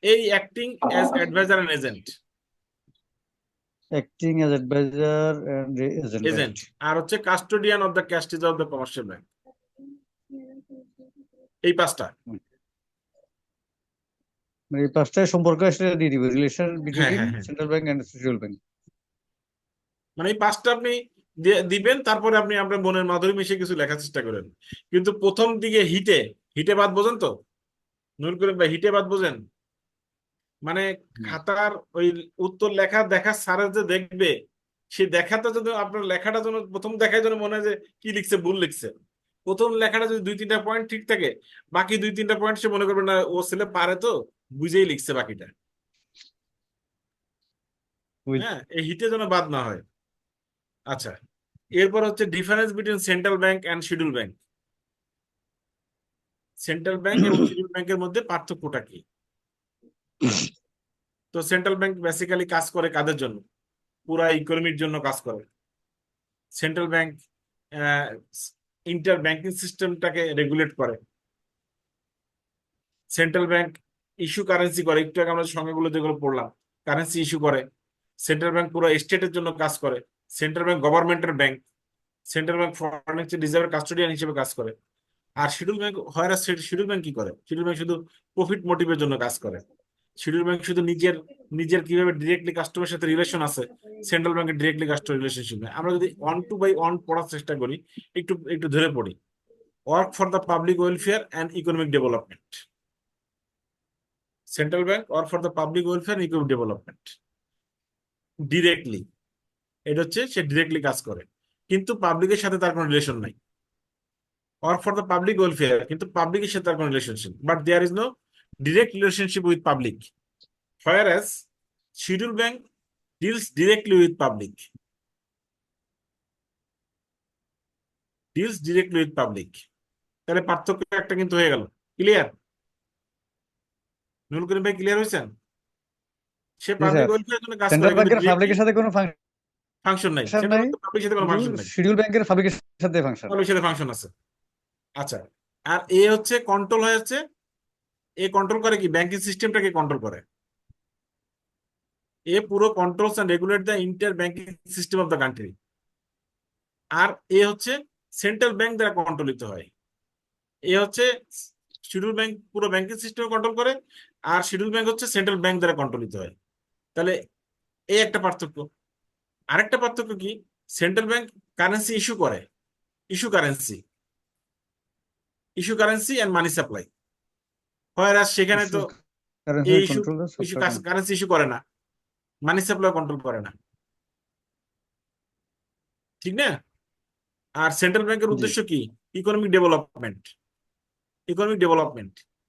এই acting as adviser and agent, acting as advisor and agent, right? Agent. আর হচ্ছে custodian of the ক্যাস্টিজ of the commercial bank. এই 5টা। মানে এই পাঁচটায় সম্পর্ক আসলে দিয়ে দিবে, রিলেশন হ্যাঁ বিটুইন হ্যাঁ হ্যাঁ, central bank and central bank. মানে এই 5টা আপনি দিবেন, তারপরে আপনি আপনার মনের মাধুরী মিশিয়ে কিছু লেখার চেষ্টা করেন। কিন্তু প্রথম দিকে হিটে বাদ বোঝেন তো নুর করিম ভাই? হিটে বাদ বোঝেন? মানে খাতার ওই উত্তর লেখা দেখা স্যারের যে দেখবে, সেই দেখাটা যদি আপনার লেখাটা যেন প্রথম দেখায় যেন মনে হয় যে কি লিখছে, ভুল লিখছে। প্রথম লেখাটা যদি 2-3টা পয়েন্ট ঠিক থাকে, বাকি 2-3টা পয়েন্ট সে মনে করবে না ও ছেলে পারে, তো বুঝেই লিখছে বাকিটা। With হ্যাঁ, এই হিটে যেন বাদ না হয়। আচ্ছা, এরপর হচ্ছে difference between central bank and schedule bank. Central bank এবং শিডিউল ব্যাংকের মধ্যে পার্থক্যটা কি? তো সেন্ট্রাল ব্যাংক বেসিক্যালি কাজ করে কাদের জন্য? পুরা ইকোনমির জন্য কাজ করে। সেন্ট্রাল ব্যাংক ইন্টার ব্যাংকিং সিস্টেমটাকে রেগুলেট করে। সেন্ট্রাল ব্যাংক ইস্যু কারেন্সি করে, একটু আগে আমরা সংখ্যাগুলো যেগুলো পড়লাম, কারেন্সি ইস্যু করে। সেন্ট্রাল ব্যাংক পুরো স্টেটের জন্য কাজ করে। সেন্ট্রাল ব্যাংক গভর্নমেন্টের bank. Central bank foreign exchange রিজার্ভের কাস্টোডিয়ান হিসেবে কাজ করে। আর শিডিউল ব্যাংক হয়, শিডিউল ব্যাংক কি করে? শিডিউল ব্যাংক শুধু প্রফিট মোটিভের জন্য কাজ করে। শিডিউল ব্যাংক শুধু নিজের নিজের কিভাবে ডিরেক্টলি কাস্টমারের সাথে রিলেশন আছে, সেন্ট্রাল ব্যাংকের ডিরেক্টলি কাস্টমার রিলেশনশিপ। আমরা যদি 1:1 পড়ার চেষ্টা করি, একটু একটু ধরে পড়ি। Work for the public welfare and economic development. Central bank work for the public welfare and economic development directly. এটা হচ্ছে সে ডিরেক্টলি কাজ করে, কিন্তু পাবলিকের সাথে তার কোনো রিলেশন নাই। Work for the public welfare, কিন্তু পাবলিকের সাথে তার কোনো relationship, but there is no direct relationship with public. Whereas schedule bank deals directly with public. Deals directly with public. তাহলে পার্থক্য একটা কিন্তু হয়ে গেল। ক্লিয়ার? নুরুল করিম ভাই ক্লিয়ার হয়েছেন? সে জি পাবলিক স্যার, ওয়েলফেয়ারের জন্য কাজ করে, সেন্ট্রাল কিন্তু ব্যাংকের ডিরেক্টলি পাবলিকের সাথে কোনো ফাংশন নাই। ফাংশন সেন্ট্রাল নাই, ব্যাংকের পাবলিকের সাথে কোনো কিন্তু ফাংশন নাই, শিডিউল ব্যাংকের পাবলিকের সাথে ফাংশন। পাবলিকের সাথে ফাংশন আছে। আচ্ছা, আর এ হচ্ছে কন্ট্রোল হয়ে যাচ্ছে, এ কন্ট্রোল করে কি? ব্যাংকিং সিস্টেমটাকে কন্ট্রোল করে। এ পুরো controls and regulate the inter banking system of the country. আর এ হচ্ছে সেন্ট্রাল ব্যাংক দ্বারা কন্ট্রোলিত হয়। এ হচ্ছে শিডিউল ব্যাংক পুরো ব্যাংকিং সিস্টেম কন্ট্রোল করে, আর শিডিউল ব্যাংক হচ্ছে সেন্ট্রাল ব্যাংক দ্বারা কন্ট্রোলিত হয়। তাহলে এই একটা পার্থক্য। আরেকটা পার্থক্য কি? সেন্ট্রাল ব্যাংক কারেন্সি ইস্যু করে, issue currency and money supply. হয় সেখানে তো এই ইস্যু কারেন্সি ইস্যু করে না, মানি সাপ্লাই কন্ট্রোল করে না, ঠিক না? আর সেন্ট্রাল ব্যাংকের উদ্দেশ্য কি? Economic development.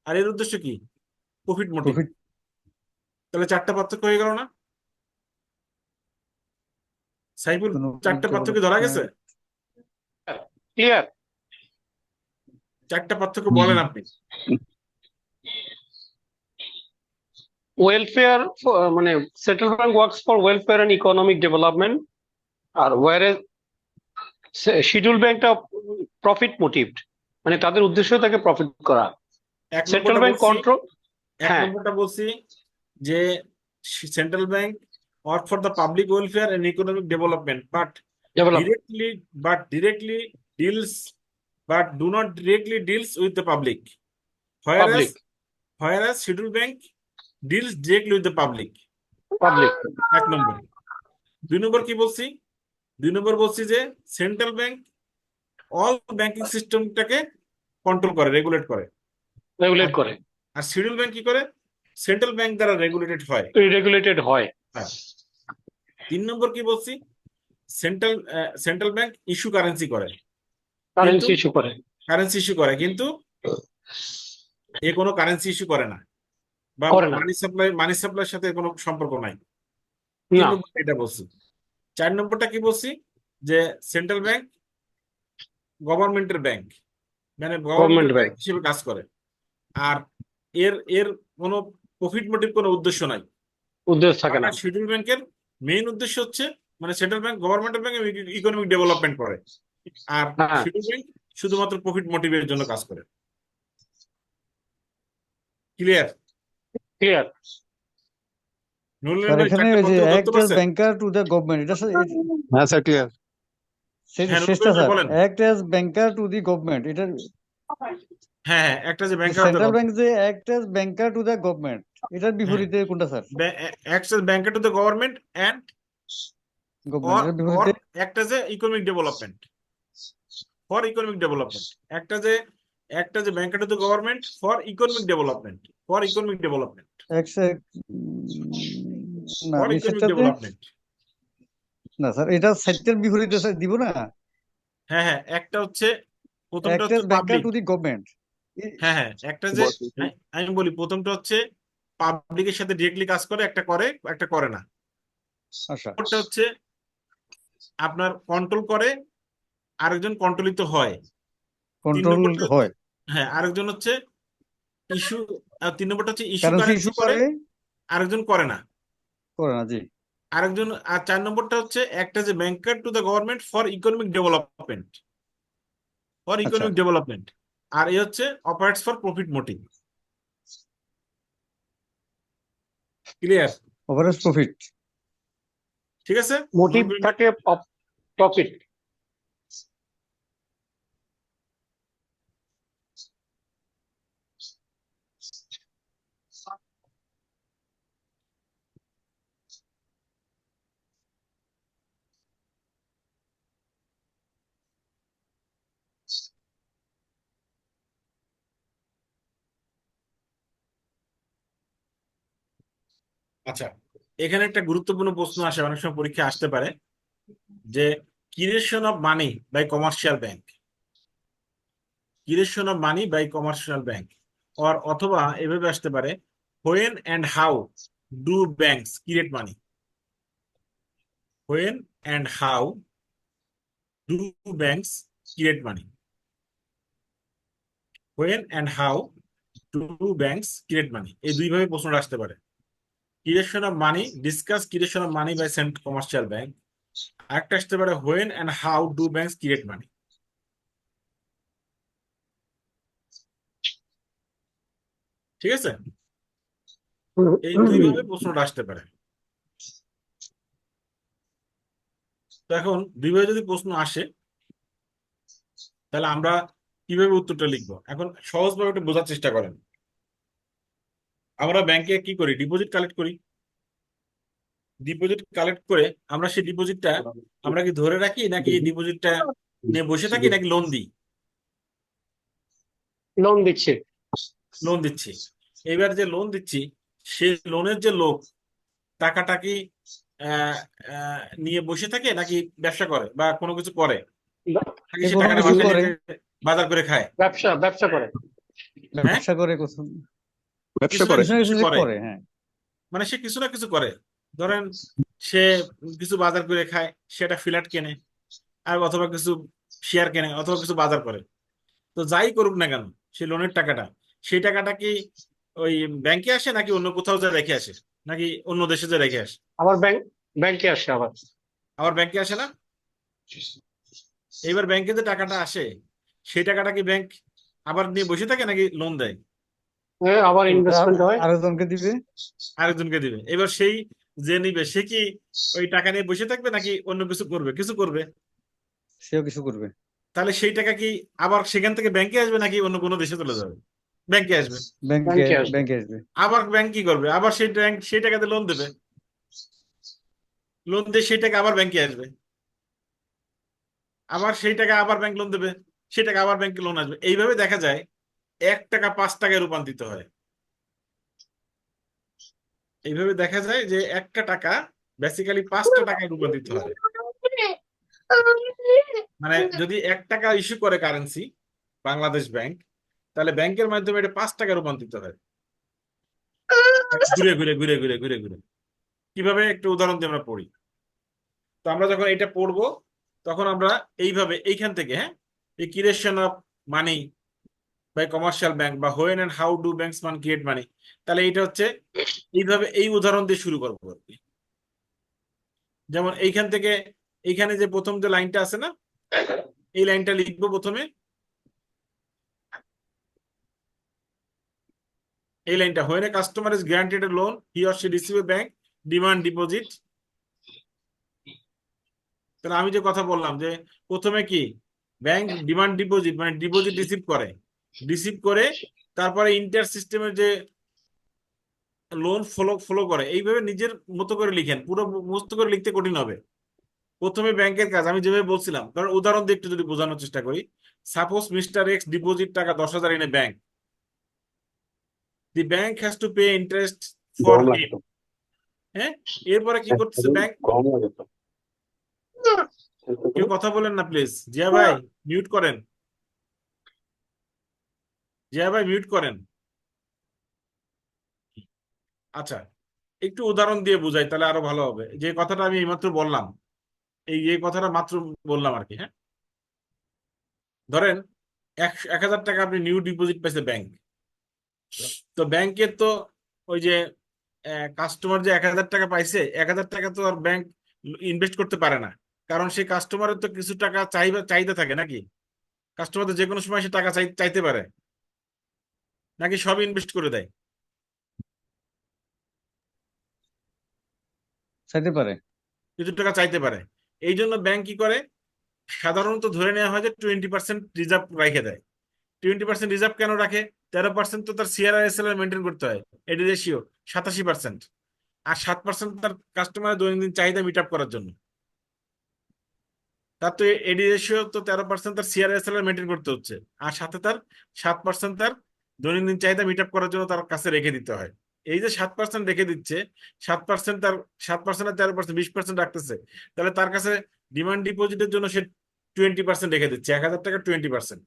আর এর উদ্দেশ্য কি? Profit motive. তাহলে 4টা পার্থক্য হয়ে গেল না? সাইফুল, 4টা পার্থক্য ধরা গেছে? ক্লিয়ার? 4টা পার্থক্য বলেন আপনি। ওয়েলফেয়ার, মানে central bank works for welfare and economic development, আর ওয়ারেজ শিডিউল ব্যাংকটা প্রফিট মোটিভড, মানে তাদের উদ্দেশ্য থাকে প্রফিট করা। এক সেন্ট্রাল ব্যাংক কন্ট্রোল, হ্যাঁ, নম্বরটা বলছি যে central bank work for the public welfare and economic development, but directly deals, but do not directly deals with the public. Public Whereas schedule bank deals directly with the public. Public 1 নম্বর। 2 নম্বর কি বলছি? 2 নম্বর বলছি যে central bank all banking সিস্টেমটাকে control করে, regulate করে। আর শিডিউল ব্যাংক কি করে? সেন্ট্রাল ব্যাংক দ্বারা রেগুলেটেড হয়। 3 নম্বর কি বলছি? সেন্ট্রাল ব্যাংক ইস্যু কারেন্সি করে, কারেন্সি ইস্যু করে, কিন্তু এ কোনো কারেন্সি ইস্যু করে না, বা মানি সাপ্লাইয়ের সাথে কোনো সম্পর্ক নাই। 3 নম্বর এটা বলছি। 4 নম্বরটা কি বলছি? যে সেন্ট্রাল ব্যাংক গভর্নমেন্টের ব্যাংক, মানে গভর্নমেন্ট ব্যাংক হিসেবে কাজ করে, আর এর কোনো প্রফিট মোটিভ কোনো উদ্দেশ্য নাই, উদ্দেশ্য থাকে না। শিডিউল ব্যাংকের মেইন উদ্দেশ্য হচ্ছে, মানে সেন্ট্রাল ব্যাংক গভর্নমেন্টের ব্যাংক ইকোনমিক ডেভেলপমেন্ট করে, আর শিডিউল ব্যাংক শুধুমাত্র প্রফিট মোটিভের জন্য কাজ করে। ক্লিয়ার? স্যার, এখানে ওই যে act as banker to the government, এটা হ্যাঁ স্যার ক্লিয়ার। শেষটা sir, act as banker to the government, এটা হ্যাঁ, একটা যে ব্যাংকার, সেন্ট্রাল ব্যাংক যে act as banker to the government, এটার বিপরীতে কোনটা sir? Act as banker to the government and গভর্নমেন্টের বিপরীতে act as economic development, for economic development. একটা যে banker to the government for economic development, না for economic নিচেরটাতে development. না sir, এটা সাইটের বিপরীতে স্যার দিব না। হ্যাঁ হ্যাঁ, একটা হচ্ছে প্রথমটা একটা হচ্ছে ব্যাংকার পাবলিক। Two the government. হ্যাঁ হ্যাঁ, একটা যে বসে আমি বলি, প্রথমটা হচ্ছে পাবলিকের সাথে ডিরেক্টলি কাজ করে, একটা করে একটা করে না। আচ্ছা, ওটা হচ্ছে আপনার কন্ট্রোল করে, আরেকজন কন্ট্রোলিত হয়। তিন কন্ট্রোল নম্বরটা হচ্ছে, হয়, হ্যাঁ, আরেকজন হচ্ছে ইস্যু, 3 নম্বরটা হচ্ছে ইস্যু কারেন্সি কারেন্সি ইস্যু করে, করে আরেকজন করে না। করে না, জি। আরেকজন, আর 4 নম্বরটা হচ্ছে একটা যে banker to the government for economic development, for আচ্ছা, ইকোনমিক ডেভেলপমেন্ট। আর এই হচ্ছে operates for profit motive. Clear? Whereas profit. ঠিক আছে, মোটিভ মনে করেন। থাকে প্রফিট। আচ্ছা, এখানে একটা গুরুত্বপূর্ণ প্রশ্ন আসে, অনেক সময় পরীক্ষা আসতে পারে, যে creation of money by commercial bank, creation of money by commercial bank, অথবা এভাবে আসতে পারে, when and how do banks create money, when and how do banks create money, when and how do banks create money. এই দুইভাবে প্রশ্নটা আসতে পারে। Creation of money, discuss creation of money by cent commercial bank. আরেকটা আসতে পারে, when and how do banks create money. ঠিক আছে, এই দুইভাবে প্রশ্নটা আসতে পারে। তো এখন দুইভাবে যদি প্রশ্ন আসে, তাহলে আমরা কিভাবে উত্তরটা লিখবো? এখন সহজভাবে একটু বোঝার চেষ্টা করেন। আমরা ব্যাংকে কি করি? ডিপোজিট কালেক্ট করি। ডিপোজিট কালেক্ট করে আমরা সেই ডিপোজিটটা আমরা কি ধরে রাখি, নাকি এই ডিপোজিটটা নিয়ে বসে থাকি, নাকি লোন দিই? লোন দিচ্ছে। লোন দিচ্ছি। এবার যে লোন দিচ্ছি, সেই লোনের যে লোক, টাকাটা কি নিয়ে বসে থাকে, নাকি ব্যবসা করে বা কোনো কিছু করে, নাকি সে সে কোনো টাকাটা কিছু বাসায় করে, নিয়ে যেয়ে বাজার করে খায়? ব্যবসা করে। হ্যাঁ, ব্যবসা করে কিছু ব্যবসা কিছু না করে। কিছু না কিছু কিছু সে যে করে। করে, হ্যাঁ। মানে সে কিছু না কিছু করে। ধরেন সে কিছু বাজার করে খায়, সেটা ফ্ল্যাট কেনে, আর অথবা কিছু শেয়ার কেনে, অথবা কিছু বাজার করে। তো যাই করুক না কেন, সে লোনের টাকাটা, সেই টাকাটা কি ওই ব্যাংকে আসে, নাকি অন্য কোথাও যা রেখে আসে, নাকি অন্য দেশে যা রেখে আসে? আবার ব্যাংকে আসে আবার। আবার ব্যাংকে আসে না? এইবার ব্যাংকে যে টাকাটা আসে, সেই টাকাটা কি ব্যাংক আবার নিয়ে বসে থাকে, নাকি লোন দেয়? হ্যাঁ, আবার ইনভেস্টমেন্ট হয়। আরেকজনকে দিবে। আরেকজনকে দিবে। এবার সেই যে নিবে, সে কি ওই টাকা নিয়ে বসে থাকবে, নাকি অন্য কিছু করবে? কিছু করবে। সেও কিছু করবে। তাহলে সেই টাকা কি আবার সেখান থেকে ব্যাংকে আসবে, নাকি অন্য কোনো দেশে চলে যাবে? ব্যাংকে আসবে। ব্যাংকে ব্যাংকে আসবে। ব্যাংকে আসবে। আবার ব্যাংক কি করবে? আবার সেই ব্যাংক সেই টাকাতে লোন দেবে। লোন দিয়ে সেই টাকা আবার ব্যাংকে আসবে। আবার সেই টাকা আবার ব্যাংক লোন দেবে, সেই টাকা আবার ব্যাংকে লোন আসবে। এইভাবে দেখা যায় 1 টাকা 5 টাকায় রূপান্তরিত হয়। এইভাবে দেখা যায় যে একটা টাকা বেসিক্যালি 5টা টাকায় রূপান্তরিত হয়। মানে যদি 1 টাকা ইস্যু করে কারেন্সি বাংলাদেশ ব্যাংক, তাহলে ব্যাংকের মাধ্যমে এটা 5 টাকা রূপান্তরিত হয়, ঘুরে ঘুরে ঘুরে ঘুরে ঘুরে ঘুরে। কিভাবে, একটু উদাহরণ দিয়ে আমরা পড়ি। তো আমরা যখন এটা পড়বো, তখন আমরা এইভাবে এইখান থেকে, হ্যাঁ, এই creation of money by commercial bank বা when and how do banks man create money, তাহলে এটা হচ্ছে এইভাবে এই উদাহরণ দিয়ে শুরু করবো আর কি। যেমন এইখান থেকে এইখানে যে প্রথম যে লাইনটা আছে না, এই লাইনটা লিখবো প্রথমে। এই লাইনটা, when a customer is granted A loan he or she receive a bank demand deposit. তাহলে আমি যে কথা বললাম যে প্রথমে কি ব্যাংক ডিমান্ড ডিপোজিট মানে ডিপোজিট রিসিভ করে তারপরে ইন্টার সিস্টেমের যে লোন ফলো করে। এইভাবে নিজের মতো করে লিখেন, পুরো মুখস্থ করে লিখতে কঠিন হবে। প্রথমে ব্যাংকের কাজ আমি যেভাবে বলছিলাম, কারণ উদাহরণ দিয়ে একটু যদি বোঝানোর চেষ্টা করি। সাপোজ মিস্টার এক্স ডিপোজিট টাকা 10,000 in a bank. The bank has to pay interest for him. হ্যাঁ, এরপরে কি করতেছে ব্যাংক? কেউ কথা বলেন না প্লিজ। জিয়া ভাই মিউট করেন, জিয়া ভাই মিউট করেন। আচ্ছা, একটু উদাহরণ দিয়ে বুঝাই তাহলে আরো ভালো হবে। যে কথাটা আমি এইমাত্র বললাম, এই কথাটা মাত্র বললাম আর কি। হ্যাঁ, ধরেন 1,000 টাকা আপনি নিউ ডিপোজিট পাইছে ব্যাংক। তো ব্যাংকের তো ওই যে কাস্টমার যে 1,000 টাকা পাইছে, 1,000 টাকা তো আর ব্যাংক ইনভেস্ট করতে পারে না, কারণ সেই কাস্টমারের তো কিছু টাকা চাহিদা থাকে নাকি? কাস্টমার তো যে কোনো সময় সে টাকা চাইতে পারে, নাকি সব ইনভেস্ট করে দেয়? চাইতে পারে। কিছু টাকা চাইতে পারে। এই জন্য ব্যাংক কি করে, সাধারণত ধরে নেওয়া হয় যে 20% রিজার্ভ রেখে দেয়। 20% রিজার্ভ কেন রাখে? 13% তো তার সিআরআরএসএল মেনটেন করতে হয়, এডি রেশিও 87%। আর 7% তার কাস্টমারের দৈনন্দিন চাহিদা মিট আপ করার জন্য। তার তো এডি রেশিও তো 13% তার সিআরএসএল মেনটেন করতে হচ্ছে, আর সাথে তার 7% তার দৈনন্দিন চাহিদা মিট আপ করার জন্য তার কাছে রেখে দিতে হয়। এই যে 7% রেখে দিচ্ছে, 7% তার 7% আর 13% 20% রাখতেছে, তাহলে তার কাছে ডিমান্ড ডিপোজিটের জন্য সে 20% রেখে দিচ্ছে। 1,000 টাকা 20%,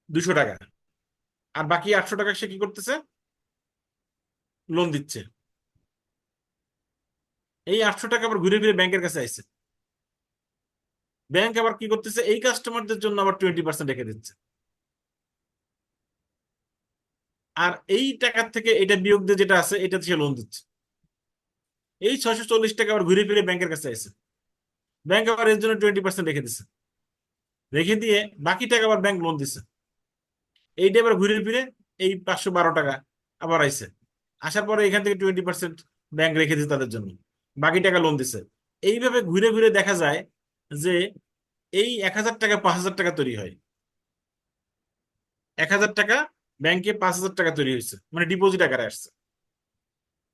200 টাকা। আর বাকি 800 টাকা সে কি করতেছে? লোন দিচ্ছে। এই 800 টাকা আবার ঘুরে ফিরে ব্যাংকের কাছে আসছে। ব্যাংক আবার কি করতেছে, এই কাস্টমারদের জন্য আবার 20% রেখে দিচ্ছে। আর এই টাকার থেকে এটা বিয়োগ দিয়ে যেটা আছে এটা সে লোন দিচ্ছে। এই 640 টাকা আবার ঘুরে ফিরে ব্যাংকের কাছে আসছে। ব্যাংক আবার এর জন্য 20% রেখে দিচ্ছে। রেখে দিয়ে বাকি টাকা আবার ব্যাংক লোন দিচ্ছে। এইটা আবার ঘুরে ফিরে এই 512 টাকা আবার আইছে। আসার পরে এখান থেকে 20% ব্যাংক রেখে দিচ্ছে তাদের জন্য, বাকি টাকা লোন দিচ্ছে। এইভাবে ঘুরে ঘুরে দেখা যায় যে এই 1,000 টাকা 5,000 টাকা তৈরি হয়। 1,000 টাকা ব্যাংকে 5,000 টাকা তৈরি হয়েছে, মানে ডিপোজিট আকারে আসছে।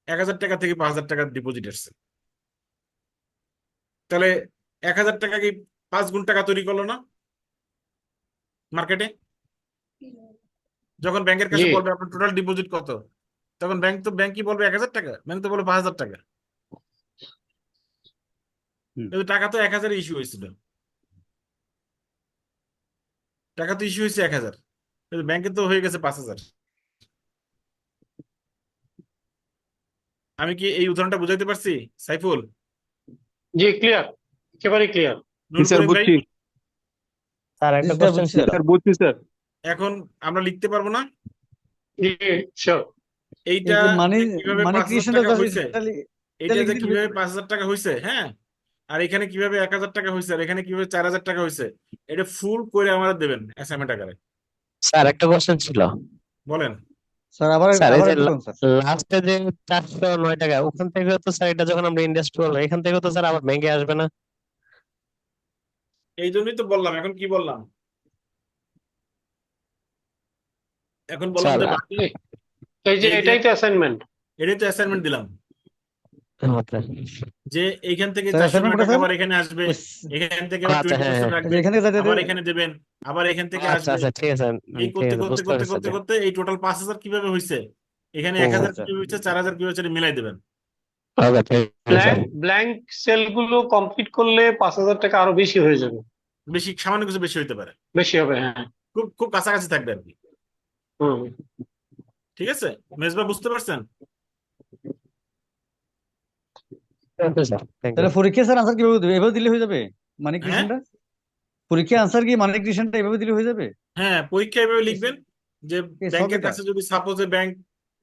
1,000 টাকা থেকে 5,000 টাকা ডিপোজিট আসছে। তাহলে 1,000 টাকা কি 5 গুণ টাকা তৈরি করলো না মার্কেটে? যখন ব্যাংকের জি কাছে বলবে আপনার টোটাল ডিপোজিট কত, তখন ব্যাংক কি বলবে? 1,000 টাকা? ব্যাংক তো বলবে 5,000 টাকা। হুম। কিন্তু টাকা তো 1,000 ইস্যু হয়েছিল, টাকা তো ইস্যু হয়েছে 1,000, কিন্তু ব্যাংকে তো হয়ে গেছে 5,000। আমি কি এই উদাহরণটা বুঝাইতে পারছি সাইফুল? জি ক্লিয়ার, একেবারে ক্লিয়ার। জি নুরুল স্যার, করিম ভাই, বুঝছি। স্যার জি একটা স্যার, কোশ্চেন বুঝছি ছিল। স্যার। স্যার বুঝছি স্যার। এখন আমরা লিখতে পারবো না জি শিওর। এইটা এই যে মানি যে কিভাবে মানি 5,000 ক্রিয়েশনটা টাকা জাস্ট হয়েছে, এটা এইটা লিখে যে দিলে হয়ে কিভাবে যাবে। 5,000 টাকা হয়েছে, হ্যাঁ, আর এখানে কিভাবে 1,000 টাকা হয়েছে, আর এখানে কিভাবে 4,000 টাকা হয়েছে, এটা ফুল করে আমাদের দেবেন অ্যাসাইনমেন্ট আকারে। স্যার একটা কোশ্চেন ছিল। বলেন। স্যার আবার স্যার এই আবার যে একটু কোন স্যার। লাস্টে যে 409 টাকা, ওখান থেকে তো স্যার এটা যখন আমরা ইনভেস্ট করবো এখান থেকে তো স্যার আবার ব্যাংকে আসবে না? এই জন্যই তো বললাম, এখন কি বললাম? এখন বললাম স্যার যে বাকি, এই যে এই যে এটাই তো অ্যাসাইনমেন্ট। এটাই তো অ্যাসাইনমেন্ট দিলাম, আচ্ছা যে এইখান থেকে স্যার 409 অ্যাসাইনমেন্ট টাকা স্যার আবার এখানে আসবে, এখান থেকে আবার আচ্ছা, হ্যাঁ 20% হ্যাঁ, এই যে রাখবেন, এখানে যাতে আবার এখানে দেবেন, আবার এখান থেকে আচ্ছা আসবে। আচ্ছা, ঠিক আছে এই ঠিক করতে আছে, করতে বুঝতে করতে পেরেছি করতে স্যার। করতে এই টোটাল 5,000 কিভাবে হয়েছে, এখানে হুম, 1,000 আচ্ছা কিভাবে হয়েছে, 4,000 কিভাবে হচ্ছে, এটা মিলাই দেবেন। ওকে ঠিক আছে স্যার। ব্ল্যাঙ্ক সেল গুলো কমপ্লিট করলে 5,000 টাকা আরো বেশি হয়ে যাবে। বেশি, সামান্য কিছু বেশি হইতে পারে, বেশি হবে, হ্যাঁ। খুব খুব কাছাকাছি থাকবে আর কি। হুম। ঠিক আছে, মেজবা বুঝতে পারছেন? Okay sir, thank you. তাহলে পরীক্ষা স্যার আনসার কিভাবে দেবে? এভাবে দিলে হয়ে যাবে মানি হ্যাঁ, ক্রিয়েশনটা? পরীক্ষা আনসার কি মানি ক্রিয়েশনটা এভাবে দিলে হয়ে যাবে? হ্যাঁ, পরীক্ষা এভাবে লিখবেন যে সব ব্যাংকের এটা কাছে যদি সাপোজ ব্যাংক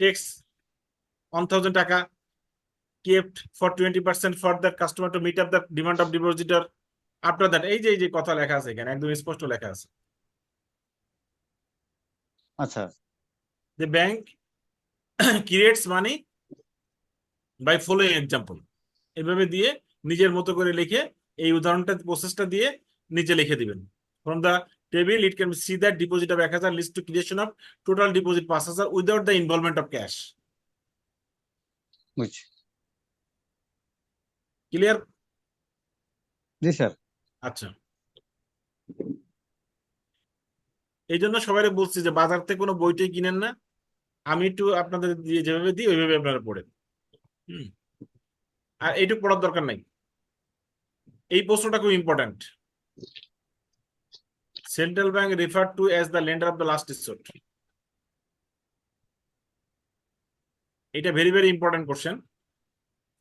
টেক্স 1,000 টাকা kept for 20% for the customer to meet up the demand of depositor after that, এই যে কথা লেখা আছে এখানে একদম স্পষ্ট লেখা আছে। আচ্ছা The bank creates money by following example, এভাবে দিয়ে নিজের মতো করে লিখে এই উদাহরণটা প্রসেসটা দিয়ে নিচে লিখে দিবেন। From the table it can see that deposit of 1,000 leads to creation of total deposit 5,000 without the involvement of cash. বুঝছি। ক্লিয়ার? জি স্যার। আচ্ছা, এই জন্য সবাই বলছি যে বাজার থেকে কোনো বইটাই কিনেন না, আমি একটু আপনাদের দিয়ে যেভাবে দিই ওইভাবে আপনারা পড়েন। হুম। আর এইটুকু পড়ার দরকার নাই। এই প্রশ্নটা খুব important. Central bank refer to as the lender of the last resort. এটা ভেরি ভেরি ইম্পর্ট্যান্ট কোশ্চেন,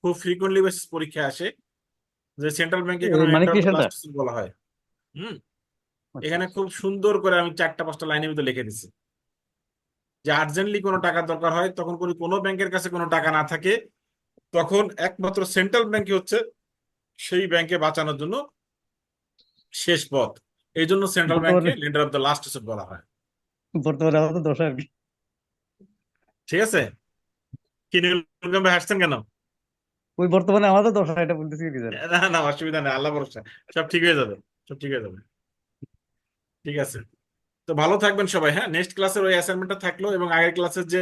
খুব ফ্রিকোয়েন্টলি বেসিস পরীক্ষায় আসে যে সেন্ট্রাল ব্যাংকে কেন মানে লেন্ডার কি অফ দ্য সেটা? লাস্ট রিসোর্ট বলা হয়। হুম। আচ্ছা, এখানে খুব সুন্দর করে আমি 4-5টা লাইনের ভিতরে লিখে দিছি যে আর্জেন্টলি কোনো টাকার দরকার হয়, তখন কোনো ব্যাংকের কাছে কোনো টাকা না থাকে, তখন একমাত্র সেন্ট্রাল ব্যাংকই হচ্ছে সেই ব্যাংকে বাঁচানোর জন্য শেষ পথ। এই জন্য সেন্ট্রাল ব্যাংকে বর্তমানে lender of the last resort বলা হয়। বর্তমানে আমাদের দশা আর কি। ঠিক আছে? কি নীলকণ্ঠ ভাই হাসছেন কেন? ওই বর্তমানে আমাদের দশা, এটা বলতেছি কি স্যার। না না, অসুবিধা নেই, আল্লাহ ভরসা, সব ঠিক হয়ে যাবে, সব ঠিক হয়ে যাবে। ঠিক আছে, তো ভালো থাকবেন সবাই। হ্যাঁ, নেক্সট ক্লাসের ওই অ্যাসাইনমেন্টটা থাকলো এবং আগের ক্লাসের যে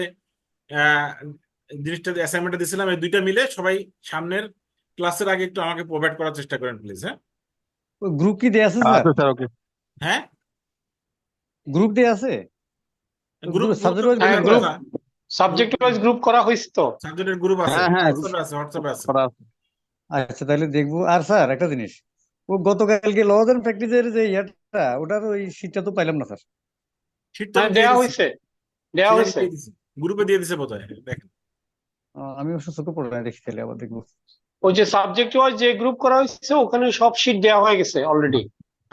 জিনিসটা অ্যাসাইনমেন্টটা দিয়েছিলাম, এই দুইটা মিলে সবাই সামনের ক্লাসের আগে একটু আমাকে প্রোভাইড করার চেষ্টা করেন প্লিজ। হ্যাঁ ওই গ্রুপ কি দেয়া আছে স্যার? আচ্ছা স্যার, ওকে। হ্যাঁ, গ্রুপ দেয়া আছে? গ্রুপ সাবজেক্ট ওয়াইজ হ্যাঁ, গ্রুপ গ্রুপ করা? সাবজেক্ট ওয়াইজ গ্রুপ করা হয়েছে তো। সাবজেক্টের গ্রুপ আছে, হ্যাঁ হ্যাঁ, হোয়াটসঅ্যাপে আছে। করা আছে। আচ্ছা, তাহলে দেখবো। আর স্যার একটা জিনিস, ও গতকালকে লজ এন্ড প্র্যাকটিসের যে ইয়াটা, ওটার ওই শীটটা তো পাইলাম না স্যার। শীটটা হ্যাঁ, আমি দিয়ে দেয়া দিছি, হয়েছে, দেয়া হয়েছে। গ্রুপে দিয়ে দিছে বোধহয়, দেখেন। আমি অবশ্য চোখে পড়ে না, দেখি তাহলে আবার দেখবো। ওই যে সাবজেক্ট ওয়াইজ যে গ্রুপ করা হয়েছে ওখানে সব শিট দেওয়া হয়ে গেছে অলরেডি।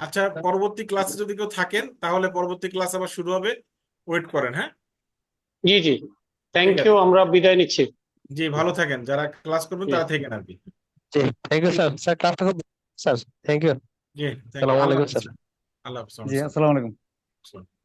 আচ্ছা, পরবর্তী ক্লাসে যদি কেউ থাকেন তাহলে পরবর্তী ক্লাস আবার শুরু হবে, ওয়েট করেন। হ্যাঁ, জি জি, থ্যাংক ঠিক ইউ, আছে। আমরা বিদায় নিচ্ছি। জি, ভালো থাকেন, যারা ক্লাস করবেন জি। তারা থাকেন আর কি। জি থ্যাংক ইউ স্যার। স্যার ক্লাসটা খুব স্যার থ্যাংক ইউ। জি, আসসালামু আলাইকুম স্যার। আল্লাহ হাফেজ। জি, আসসালামু আলাইকুম। আল্লাহ হাফেজ।